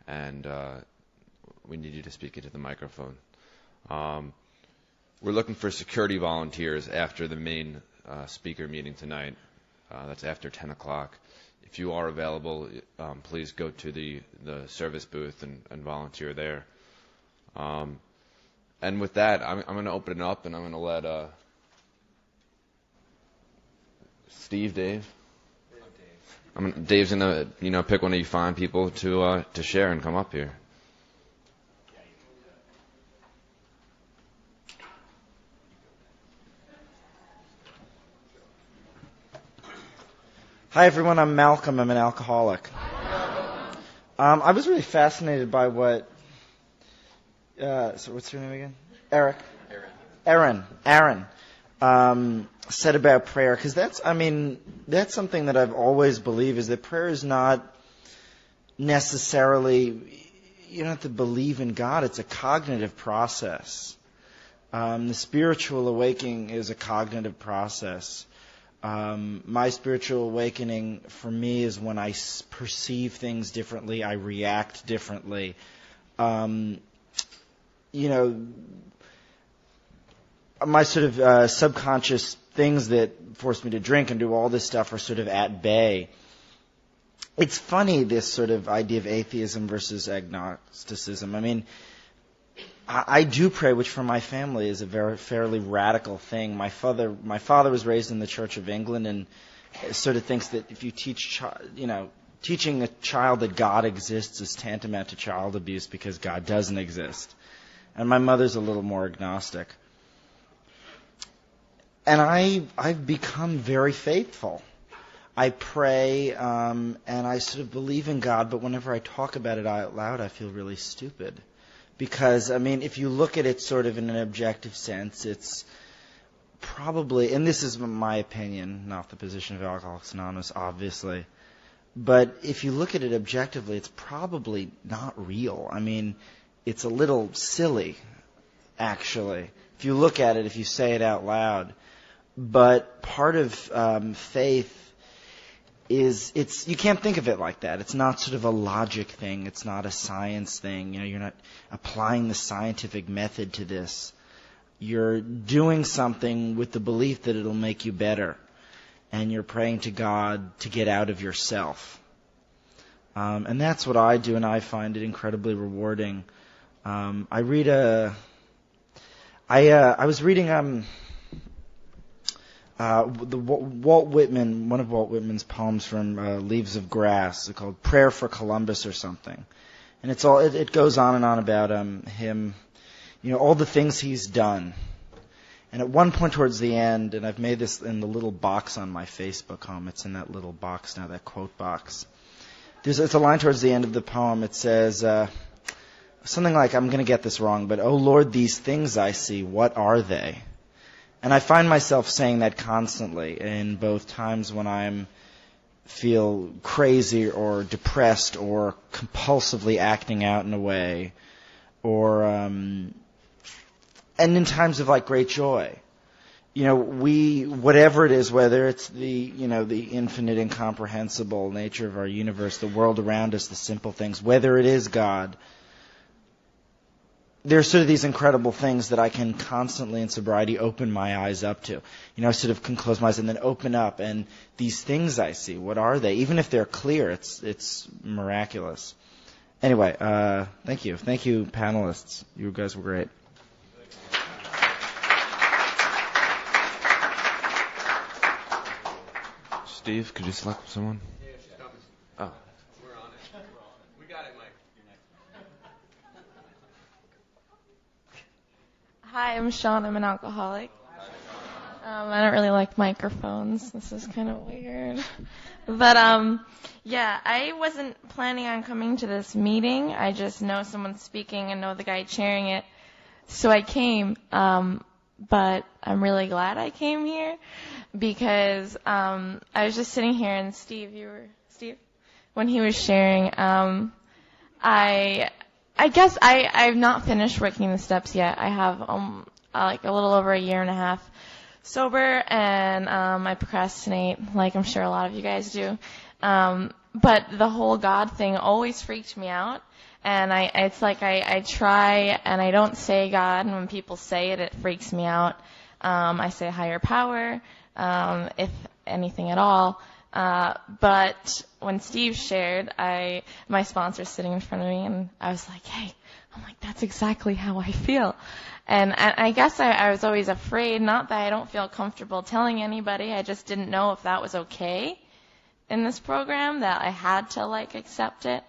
and we need you to speak into the microphone. We're looking for security volunteers after the main speaker meeting tonight. That's after 10 o'clock. If you are available, please go to the service booth and volunteer there. And with that, I'm going to open it up, and I'm going to let Dave. Dave's going to pick one of you fine people to share and come up here. Hi, everyone. I'm Malcolm. I'm an alcoholic. I was really fascinated by what... so what's your name again? Eric? Aaron. Said about prayer. Because that's something that I've always believed, is that prayer is not necessarily... You don't have to believe in God. It's a cognitive process. The spiritual awakening is a cognitive process. My spiritual awakening for me is when I perceive things differently, I react differently. My sort of subconscious things that force me to drink and do all this stuff are sort of at bay. It's funny, this sort of idea of atheism versus agnosticism. I do pray, which for my family is a fairly radical thing. My father was raised in the Church of England, and sort of thinks that if you teaching a child that God exists is tantamount to child abuse because God doesn't exist. And my mother's a little more agnostic. And I've become very faithful. I pray, and I sort of believe in God, but whenever I talk about it out loud, I feel really stupid. Because, if you look at it sort of in an objective sense, it's probably, and this is my opinion, not the position of Alcoholics Anonymous, obviously, but if you look at it objectively, it's probably not real. It's a little silly, actually, if you look at it, if you say it out loud. But part of faith is, you can't think of it like that. It's not sort of a logic thing. It's not a science thing. You're not applying the scientific method to this. You're doing something with the belief that it'll make you better. And you're praying to God to get out of yourself. And that's what I do, and I find it incredibly rewarding. I was reading Walt Whitman, one of Walt Whitman's poems from Leaves of Grass, it's called "Prayer for Columbus" or something, and it goes on and on about him, all the things he's done. And at one point towards the end, and I've made this in the little box on my Facebook home, it's in that little box now, that quote box. It's a line towards the end of the poem. It says something like, I'm going to get this wrong, but, "Oh Lord, these things I see, what are they?" And I find myself saying that constantly in both times when I feel crazy or depressed or compulsively acting out in a way, or and in times of great joy. Whatever it is, whether it's the infinite, incomprehensible nature of our universe, the world around us, the simple things, whether it is God, there's sort of these incredible things that I can constantly in sobriety open my eyes up to. I sort of can close my eyes and then open up, and these things I see, what are they? Even if they're clear, it's miraculous. Anyway, thank you. Thank you, panelists. You guys were great. Steve, could you select someone? Yeah, she's coming. Oh. We're on it. We got it, Mike. Hi, I'm Sean. I'm an alcoholic. I don't really like microphones. This is kind of weird. But, I wasn't planning on coming to this meeting. I just know someone's speaking and know the guy chairing it. So I came. But I'm really glad I came here because I was just sitting here and Steve, when he was sharing, I guess I've not finished working the steps yet. I have a little over a year and a half sober, and I procrastinate like I'm sure a lot of you guys do. But the whole God thing always freaked me out. And I try and I don't say God, and when people say it, it freaks me out. I say higher power, if anything at all. But when Steve shared, my sponsor's sitting in front of me, and I was like, hey, that's exactly how I feel. And I guess I was always afraid, not that I don't feel comfortable telling anybody, I just didn't know if that was okay in this program, that I had to accept it.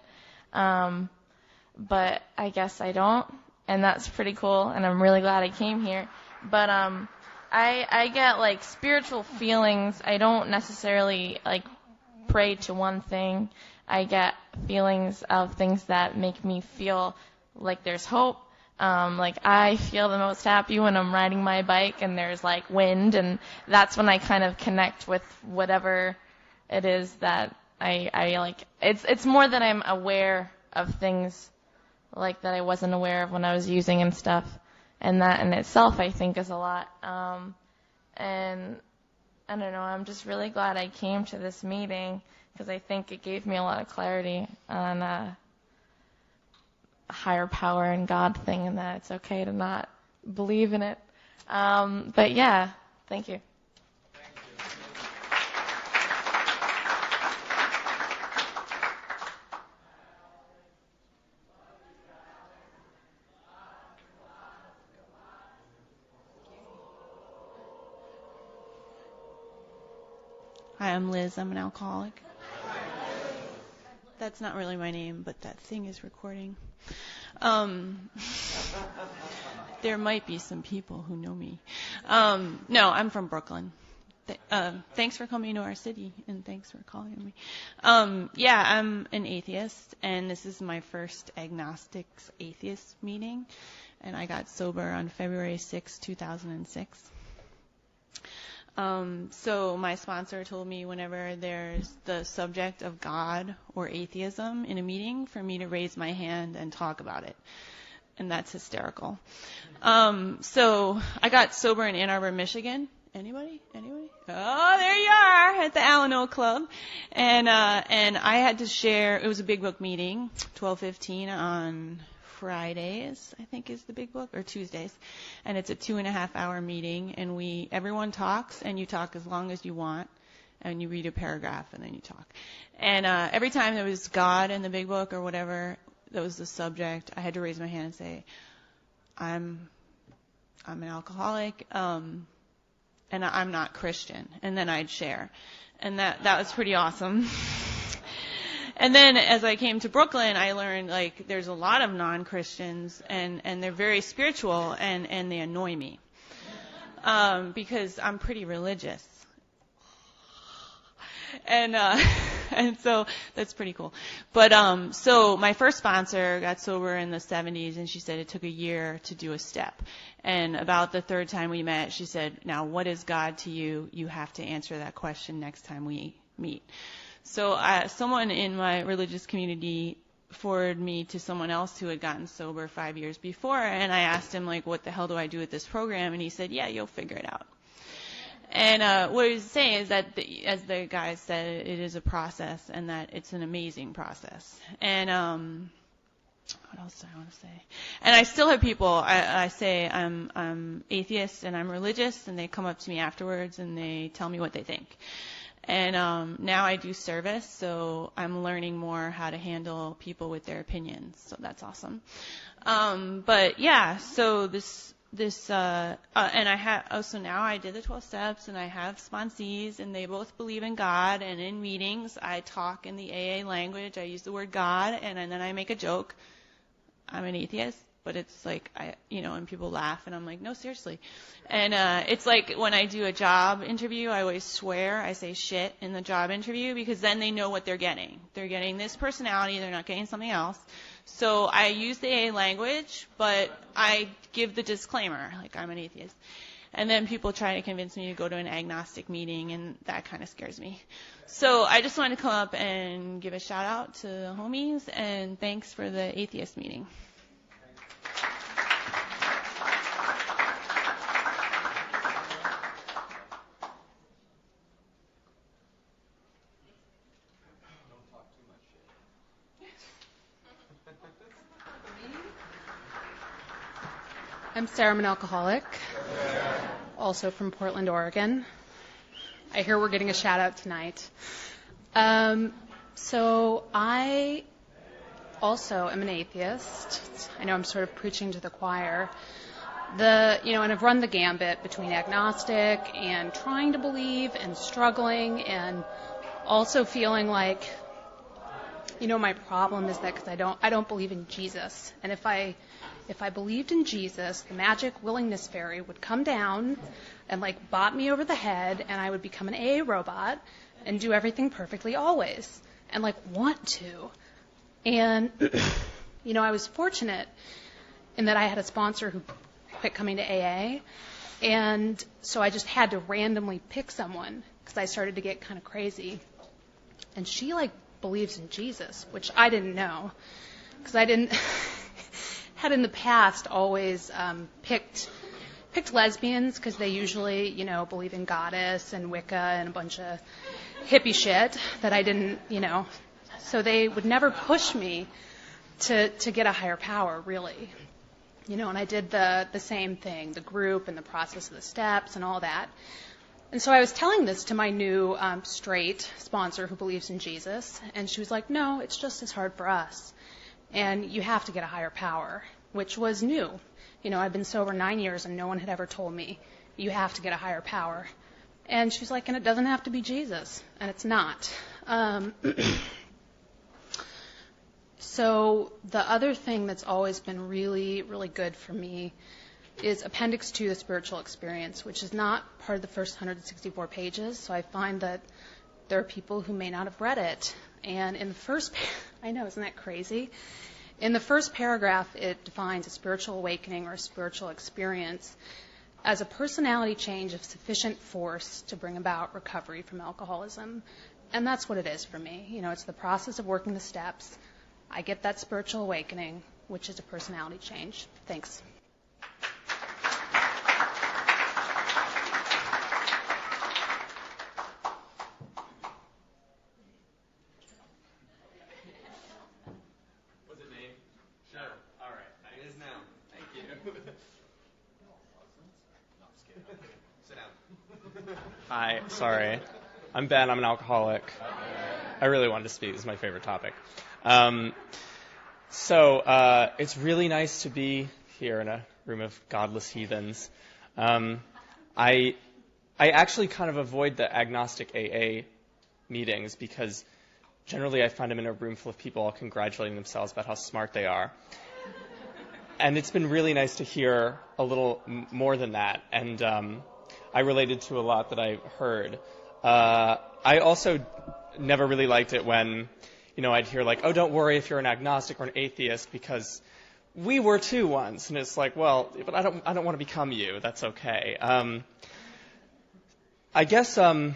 But I guess I don't, and that's pretty cool, and I'm really glad I came here. But I get spiritual feelings. I don't necessarily pray to one thing. I get feelings of things that make me feel like there's hope. I feel the most happy when I'm riding my bike and there's wind, and that's when I kind of connect with whatever it is that I like. It's more that I'm aware of things that I wasn't aware of when I was using and stuff. And that in itself, I think, is a lot. And I don't know, I'm just really glad I came to this meeting because I think it gave me a lot of clarity on a higher power and God thing, and that it's okay to not believe in it. But yeah, thank you. Hi, I'm Liz. I'm an alcoholic. That's not really my name, but that thing is recording. There might be some people who know me. No, I'm from Brooklyn. Thanks for coming to our city, and thanks for calling me. I'm an atheist, and this is my first Agnostics atheist meeting, and I got sober on February 6, 2006. So my sponsor told me whenever there's the subject of God or atheism in a meeting for me to raise my hand and talk about it. And that's hysterical. So I got sober in Ann Arbor, Michigan. Anybody? Oh, there you are at the Alano Club. And I had to share, it was a Big Book meeting, 12:15 on Fridays, I think is the Big Book, or Tuesdays, and it's a 2.5-hour meeting, and everyone talks, and you talk as long as you want, and you read a paragraph, and then you talk. And every time there was God in the Big Book or whatever, that was the subject, I had to raise my hand and say, I'm an alcoholic, and I'm not Christian. And then I'd share. And that was pretty awesome. And then as I came to Brooklyn, I learned, like, there's a lot of non-Christians, and they're very spiritual, and they annoy me. Because I'm pretty religious. And so that's pretty cool. But, so my first sponsor got sober in the 70s, and she said it took a year to do a step. And about the third time we met, she said, now, what is God to you? You have to answer that question next time we meet. So someone in my religious community forwarded me to someone else who had gotten sober 5 years before, and I asked him, like, what the hell do I do with this program? And he said, yeah, you'll figure it out. And what he was saying is that, as the guy said, it is a process, and that it's an amazing process. And what else do I want to say? And I still have people, I say I'm atheist and I'm religious, and they come up to me afterwards and they tell me what they think. And now I do service, so I'm learning more how to handle people with their opinions. So that's awesome. But yeah, so and I have also now I did the 12 steps, and I have sponsees, and they both believe in God. And in meetings, I talk in the AA language. I use the word God, and then I make a joke. I'm an atheist. But it's like, and people laugh, and I'm like, no, seriously. And it's like when I do a job interview, I always swear, I say shit in the job interview, because then they know what they're getting. They're getting this personality, they're not getting something else. So I use the AA language, but I give the disclaimer, like, I'm an atheist. And then people try to convince me to go to an agnostic meeting, and that kind of scares me. So I just wanted to come up and give a shout out to the homies, and thanks for the atheist meeting. I'm Sarah, I'm an alcoholic, also from Portland, Oregon. I hear we're getting a shout out tonight. So I also am an atheist. I know I'm sort of preaching to the choir. And I've run the gambit between agnostic and trying to believe and struggling, and also feeling like, my problem is that because I don't believe in Jesus. And if I believed in Jesus, the magic willingness fairy would come down and bop me over the head, and I would become an AA robot and do everything perfectly always, and want to. And I was fortunate in that I had a sponsor who quit coming to AA, and so I just had to randomly pick someone because I started to get kind of crazy. And she believes in Jesus, which I didn't know, because I didn't had in the past always picked lesbians because they usually believe in goddess and Wicca and a bunch of hippie shit that I didn't so they would never push me to get a higher power, really. And I did the same thing, the group and the process of the steps and all that. And so I was telling this to my new straight sponsor who believes in Jesus, and she was like, no, it's just as hard for us. And you have to get a higher power, which was new. I've been sober 9 years, and no one had ever told me, you have to get a higher power. And she's like, and it doesn't have to be Jesus. And it's not. So the other thing that's always been really, really good for me is Appendix 2, the spiritual experience, which is not part of the first 164 pages. So I find that there are people who may not have read it. And in the first, I know, isn't that crazy? In the first paragraph, it defines a spiritual awakening or a spiritual experience as a personality change of sufficient force to bring about recovery from alcoholism. And that's what it is for me. It's the process of working the steps. I get that spiritual awakening, which is a personality change. Thanks. Hi, sorry. I'm Ben. I'm an alcoholic. I really wanted to speak. This is my favorite topic. It's really nice to be here in a room of godless heathens. I I actually kind of avoid the agnostic AA meetings because generally I find them in a room full of people all congratulating themselves about how smart they are. And it's been really nice to hear a little more than that. And I related to a lot that I heard. I also never really liked it when, I'd hear like, oh, don't worry if you're an agnostic or an atheist because we were too once. And it's like, well, but I don't want to become you. That's okay. I guess, but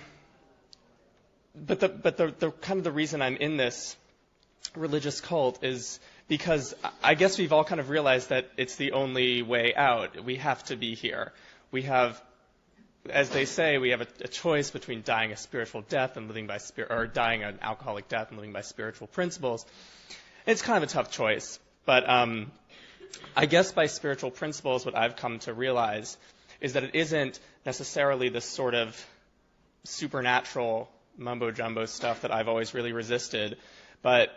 the kind of the reason I'm in this religious cult is because I guess we've all kind of realized that it's the only way out. We have to be here. We have, as they say, we have a choice between dying a spiritual death and living by or dying an alcoholic death and living by spiritual principles. It's kind of a tough choice, but I guess by spiritual principles, what I've come to realize is that it isn't necessarily this sort of supernatural mumbo-jumbo stuff that I've always really resisted, but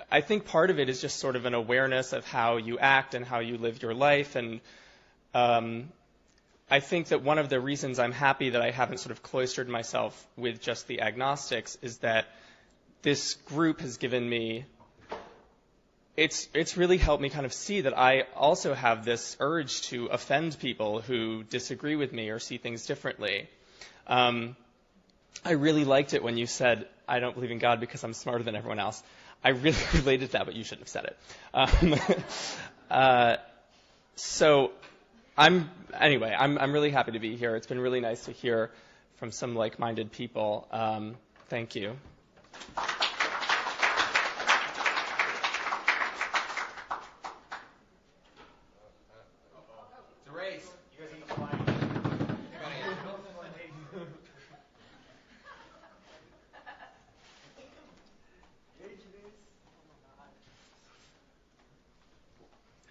I think part of it is just sort of an awareness of how you act and how you live your life, and I think that one of the reasons I'm happy that I haven't sort of cloistered myself with just the agnostics is that this group has given me, it's really helped me kind of see that I also have this urge to offend people who disagree with me or see things differently. I really liked it when you said, I don't believe in God because I'm smarter than everyone else. I really related to that, but you shouldn't have said it. So I'm really happy to be here. It's been really nice to hear from some like-minded people. Thank you.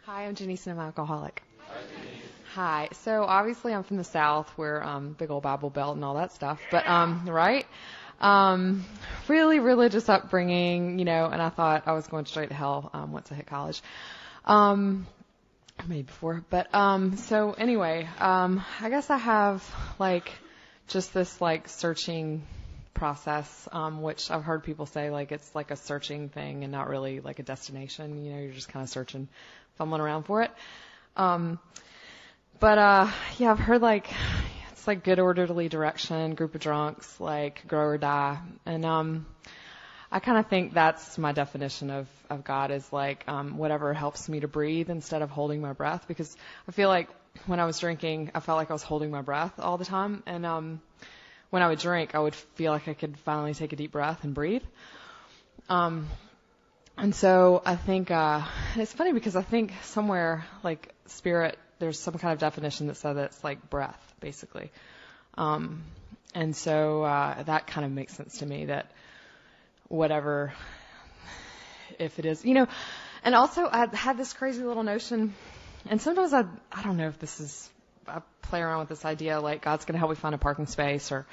Hi, I'm Janice and I'm an alcoholic. Hi. So obviously I'm from the South where big old Bible Belt and all that stuff. But right? Really religious upbringing, and I thought I was going straight to hell once I hit college. Maybe before. But so anyway, I guess I have just this searching process, which I've heard people say it's like a searching thing and not really like a destination. You're just kind of searching, fumbling around for it. But I've heard it's like good orderly direction, group of drunks, grow or die. And I kind of think that's my definition of God is whatever helps me to breathe instead of holding my breath, because I feel like when I was drinking, I felt like I was holding my breath all the time. And when I would drink, I would feel like I could finally take a deep breath and breathe. And so I think it's funny because I think somewhere spirit, there's some kind of definition that said that it's like breath, basically. And so that kind of makes sense to me, that whatever, if it is, and also I had this crazy little notion, and sometimes I don't know if this is, I play around with this idea God's going to help me find a parking space, or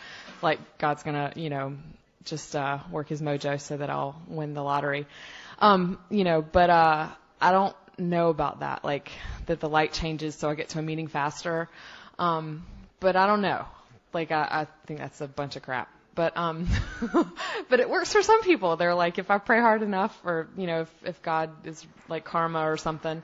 God's going to, just work his mojo so that I'll win the lottery. But I don't know about that, that the light changes so I get to a meeting faster. But I don't know. I think that's a bunch of crap. But but it works for some people. They're if I pray hard enough, or if God is like karma or something.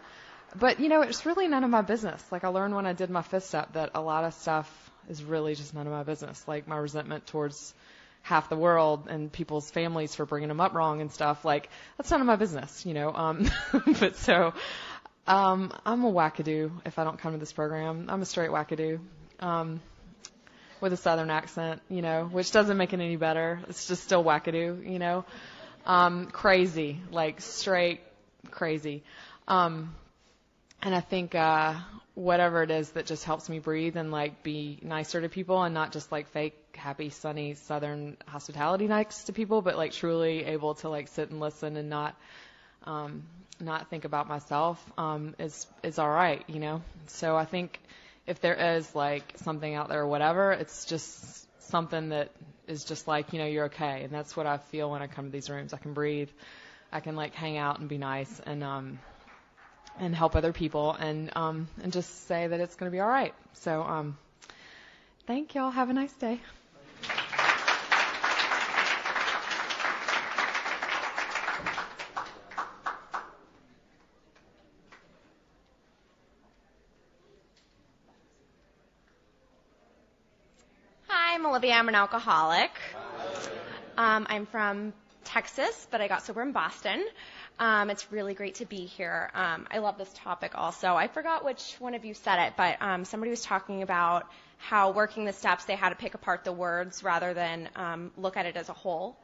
But it's really none of my business. I learned when I did my fifth step that a lot of stuff is really just none of my business. My resentment towards half the world and people's families for bringing them up wrong and stuff, that's none of my business, But so I'm a wackadoo if I don't come to this program. I'm a straight wackadoo with a southern accent, which doesn't make it any better. It's just still wackadoo, crazy, straight crazy. And I think whatever it is that just helps me breathe and be nicer to people, and not just fake happy sunny southern hospitality nice to people, but truly able to sit and listen and not think about myself is all right, So I think if there is something out there or whatever, it's just something that is just you're okay. And that's what I feel when I come to these rooms. I can breathe, I can hang out and be nice and help other people and just say that it's going to be all right. So Thank y'all. Have a nice day. Hi, I'm Olivia. I'm an alcoholic. I'm from Texas, but I got sober in Boston. It's really great to be here. I love this topic also. I forgot which one of you said it, but somebody was talking about how working the steps, they had to pick apart the words rather than look at it as a whole.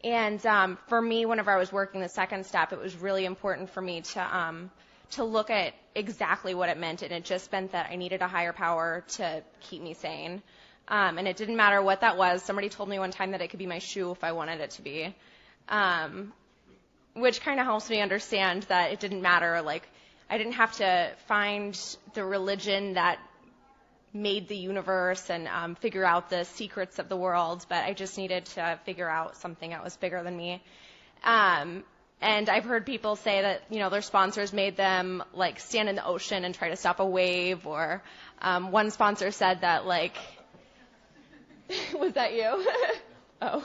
And for me, whenever I was working the second step, it was really important for me to look at exactly what it meant, and it just meant that I needed a higher power to keep me sane. And it didn't matter what that was. Somebody told me one time that it could be my shoe if I wanted it to be, which kind of helps me understand that it didn't matter. Like, I didn't have to find the religion that made the universe and figure out the secrets of the world, but I just needed to figure out something that was bigger than me. And I've heard people say that, you know, their sponsors made them, like, stand in the ocean and try to stop a wave, or one sponsor said that, like, was that you? Oh.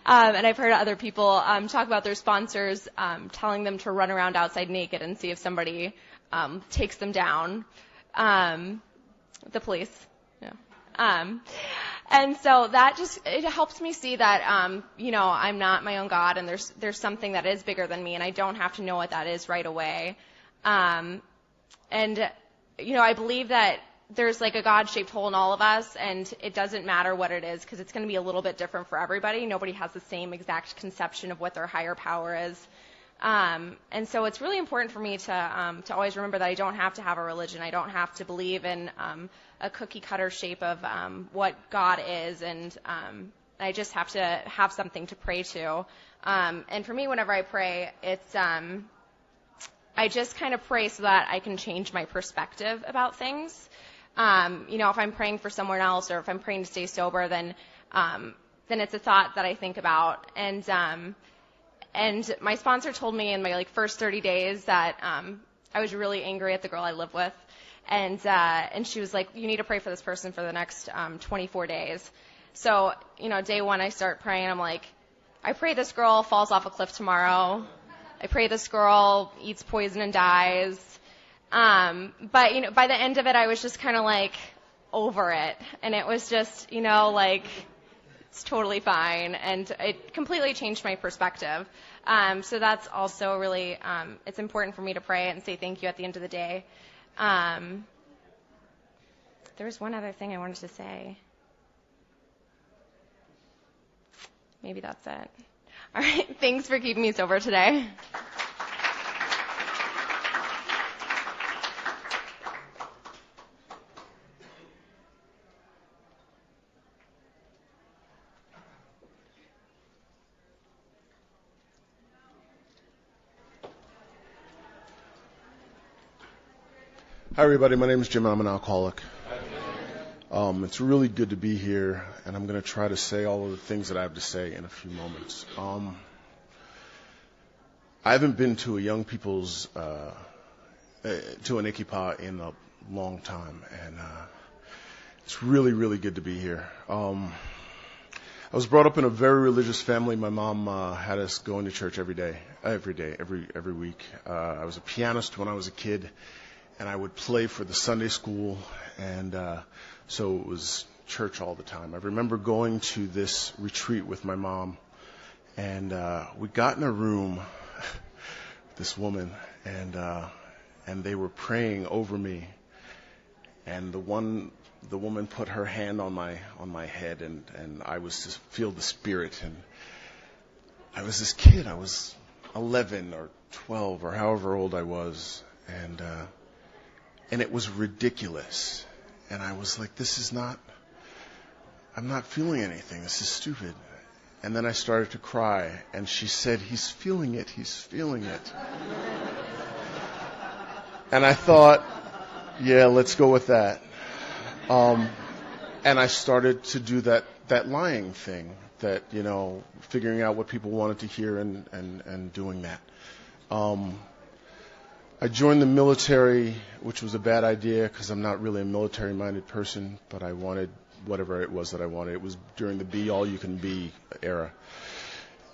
And I've heard other people talk about their sponsors telling them to run around outside naked and see if somebody takes them down. The police. Yeah. And so that just, it helps me see that, you know, I'm not my own God, and there's something that is bigger than me, and I don't have to know what that is right away. And, you know, I believe that there's like a God-shaped hole in all of us, and it doesn't matter what it is, because it's going to be a little bit different for everybody. Nobody has the same exact conception of what their higher power is. And so it's really important for me to always remember that I don't have to have a religion. I don't have to believe in a cookie-cutter shape of what God is, and I just have to have something to pray to. And for me, whenever I pray, it's I just kind of pray so that I can change my perspective about things. You know, if I'm praying for someone else, or if I'm praying to stay sober, then it's a thought that I think about. And my sponsor told me in my first 30 days that I was really angry at the girl I live with, and she was like, "You need to pray for this person for the next 24 days." So, you know, day one I start praying. I'm like, I pray this girl falls off a cliff tomorrow. I pray this girl eats poison and dies. But, you know, by the end of it, I was just kind of like over it. And it was just, you know, like, it's totally fine. And it completely changed my perspective. So that's also really, it's important for me to pray and say thank you at the end of the day. There was one other thing I wanted to say. Maybe that's it. All right. Thanks for keeping me sober today. Hi, everybody. My name is Jim. I'm an alcoholic. It's really good to be here, and I'm going to try to say all of the things that I have to say in a few moments. I haven't been to a young people's, to an YPAA in a long time, and it's really, really good to be here. I was brought up in a very religious family. My mom had us going to church every week. I was a pianist when I was a kid, and I would play for the Sunday school, and so it was church all the time. I remember going to this retreat with my mom, and we got in a room with this woman, and they were praying over me, and the woman put her hand on my head, and I was to feel the Spirit, and I was this kid. I was 11 or 12 or however old I was, and it was ridiculous. And I was like, I'm not feeling anything. This is stupid. And then I started to cry, and she said, he's feeling it. And I thought, yeah, let's go with that. And I started to do that lying thing, that, you know, figuring out what people wanted to hear and doing that. I joined the military, which was a bad idea because I'm not really a military-minded person, but I wanted whatever it was that I wanted. It was during the be all you can be era.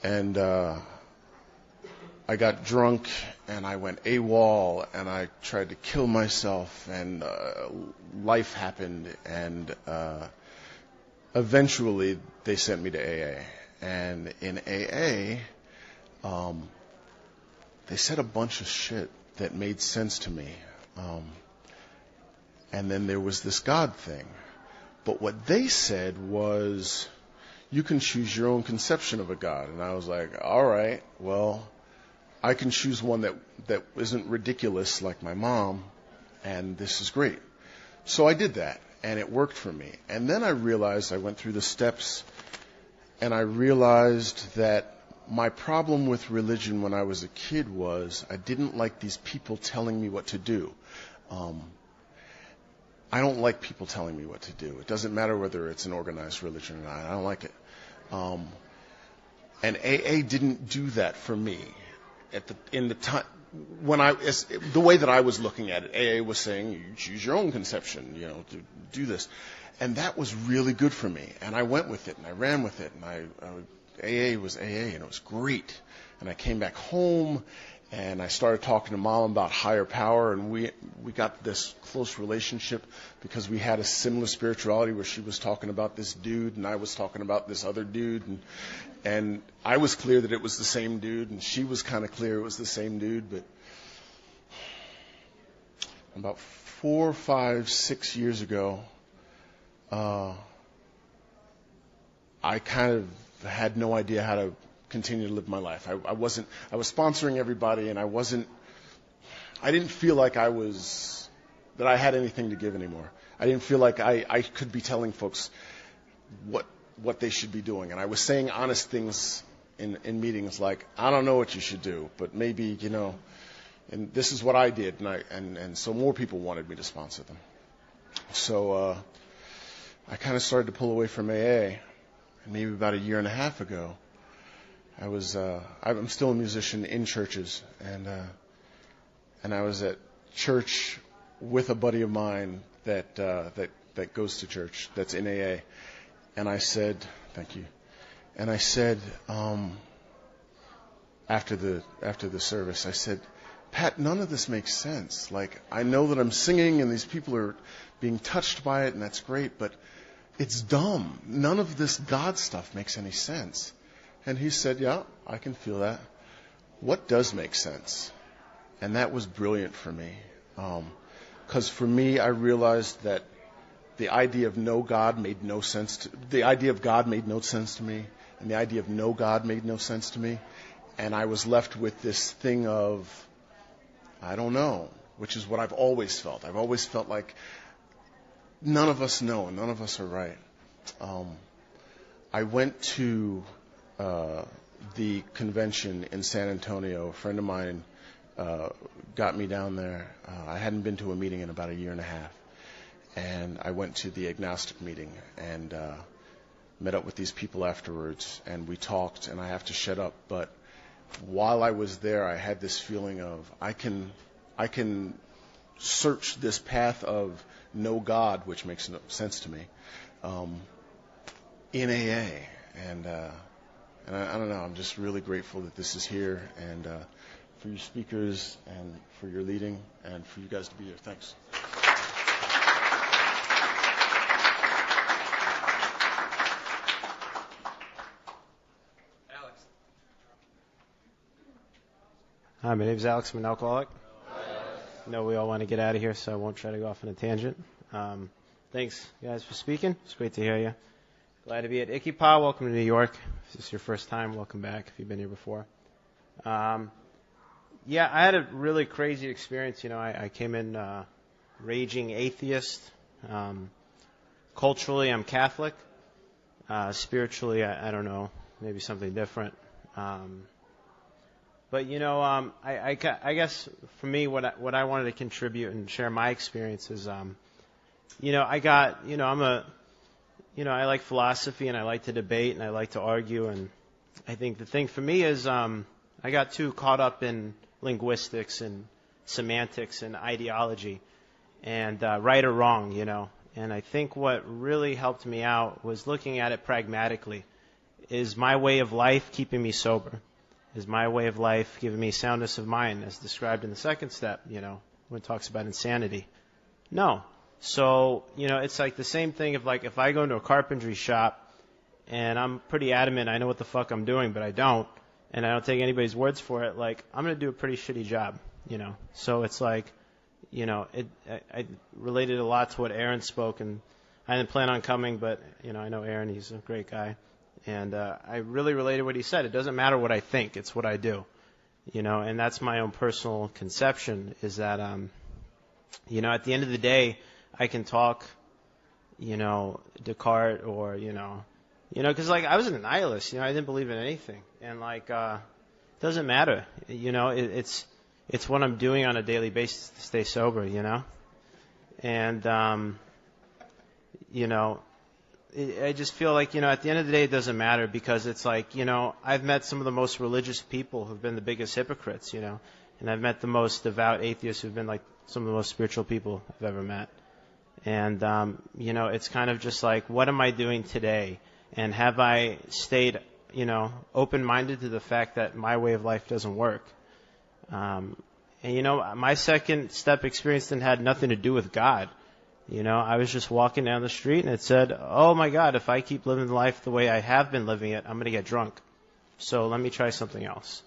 And I got drunk and I went AWOL and I tried to kill myself, and life happened, and eventually they sent me to AA. And in AA, they said a bunch of shit that made sense to me. And then there was this God thing. But what they said was, you can choose your own conception of a God. And I was like, all right, well, I can choose one that isn't ridiculous like my mom, and this is great. So I did that, and it worked for me. And then I realized, I went through the steps, and I realized that my problem with religion when I was a kid was I didn't like these people telling me what to do. I don't like people telling me what to do. It doesn't matter whether it's an organized religion or not. I don't like it. And AA didn't do that for me. In the time when the way that I was looking at it, AA was saying, you choose your own conception, to do this. And that was really good for me. And I went with it, and I ran with it, and AA was AA, and it was great. And I came back home, and I started talking to Mom about higher power, and we got this close relationship because we had a similar spirituality where she was talking about this dude, and I was talking about this other dude, and I was clear that it was the same dude, and she was kind of clear it was the same dude. But about 4, 5, 6 years ago, I kind of had no idea how to continue to live my life. I was sponsoring everybody, and I didn't feel like that I had anything to give anymore. I didn't feel like I could be telling folks what they should be doing. And I was saying honest things in meetings like, I don't know what you should do, but maybe, and this is what I did. And so more people wanted me to sponsor them. So I kind of started to pull away from AA. And maybe about a year and a half ago, I'm still a musician in churches, and I was at church with a buddy of mine that goes to church, that's in AA. And I said, thank you. And I said, after the service, I said, Pat, none of this makes sense. Like, I know that I'm singing and these people are being touched by it, and that's great, but it's dumb. None of this God stuff makes any sense. And he said, yeah, I can feel that. What does make sense? And that was brilliant for me. Because for me, I realized that the idea of no God made no sense. The idea of God made no sense to me, and the idea of no God made no sense to me. And I was left with this thing of, I don't know, which is what I've always felt. I've always felt like none of us know, and none of us are right. I went to the convention in San Antonio. A friend of mine got me down there. I hadn't been to a meeting in about a year and a half. And I went to the Agnostic meeting and met up with these people afterwards, and we talked, and I have to shut up, but while I was there, I had this feeling of I can search this path of no God, which makes no sense to me, in AA. And I don't know, I'm just really grateful that this is here, and for your speakers, and for your leading, and for you guys to be here. Thanks. Hi, my name is Alex. I'm an alcoholic. I know we all want to get out of here, so I won't try to go off on a tangent. Thanks, guys, for speaking. It's great to hear you. Glad to be at YPAA. Welcome to New York. If this is your first time, welcome back if you've been here before. Yeah, I had a really crazy experience. I came in raging atheist. Culturally, I'm Catholic. Spiritually, I don't know, maybe something different. But I guess for me, what I wanted to contribute and share my experience is, I like philosophy and I like to debate and I like to argue, and I think the thing for me is I got too caught up in linguistics and semantics and ideology and right or wrong, you know. And I think what really helped me out was looking at it pragmatically. Is my way of life keeping me sober? Is my way of life giving me soundness of mind, as described in the second step, you know, when it talks about insanity? No. So, you know, it's like the same thing of like if I go into a carpentry shop and I'm pretty adamant I know what the fuck I'm doing, but I don't, and I don't take anybody's words for it, like I'm going to do a pretty shitty job, you know. So it's like, you know, I related a lot to what Aaron spoke, and I didn't plan on coming, but, you know, I know Aaron, he's a great guy. And I really related what he said. It doesn't matter what I think, it's what I do. You know, and that's my own personal conception, is that, you know, at the end of the day, I can talk, you know, Descartes or, you know, because, like, I was a nihilist, you know, I didn't believe in anything. And, like, it doesn't matter. You know, it's what I'm doing on a daily basis to stay sober, you know. And, you know, I just feel like, you know, at the end of the day, it doesn't matter, because it's like, you know, I've met some of the most religious people who've been the biggest hypocrites, you know, and I've met the most devout atheists who've been like some of the most spiritual people I've ever met. And, you know, it's kind of just like, what am I doing today? And have I stayed, you know, open-minded to the fact that my way of life doesn't work? And, you know, my second step experience had nothing to do with God. You know, I was just walking down the street and it said, oh my God, if I keep living life the way I have been living it, I'm going to get drunk. So let me try something else.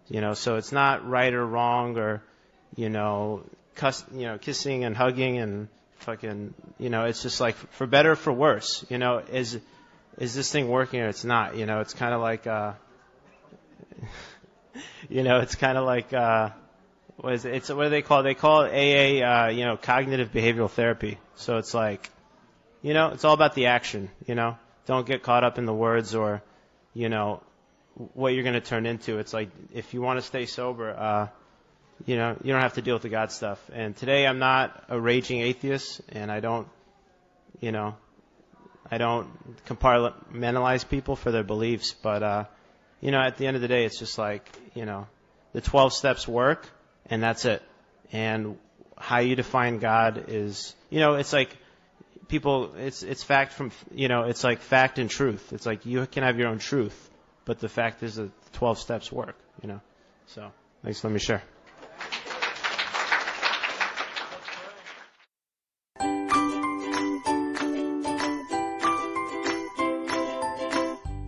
You know, so it's not right or wrong or, you know, kissing and hugging and fucking, you know, it's just like for better or for worse. You know, is this thing working or it's not? You know, it's kind of like, you know, it's kind of like, what do they call it? They call it AA, you know, cognitive behavioral therapy. So it's like, you know, it's all about the action, you know. Don't get caught up in the words or, you know, what you're going to turn into. It's like, if you want to stay sober, you know, you don't have to deal with the God stuff. And today I'm not a raging atheist, and I don't, you know, I don't compartmentalize people for their beliefs. But, you know, at the end of the day, it's just like, you know, the 12 steps work. And that's it. And how you define God is, you know, it's like people, it's fact from, you know, it's like fact and truth. It's like you can have your own truth, but the fact is that 12 steps work, you know. So, thanks, let me share.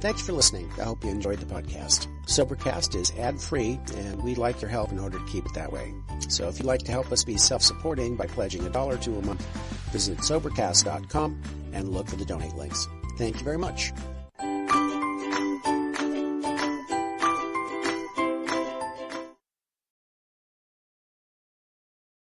Thanks for listening. I hope you enjoyed the podcast. Sobercast is ad-free, and we'd like your help in order to keep it that way. So if you'd like to help us be self-supporting by pledging $1 or $2 a month, visit Sobercast.com and look for the donate links. Thank you very much.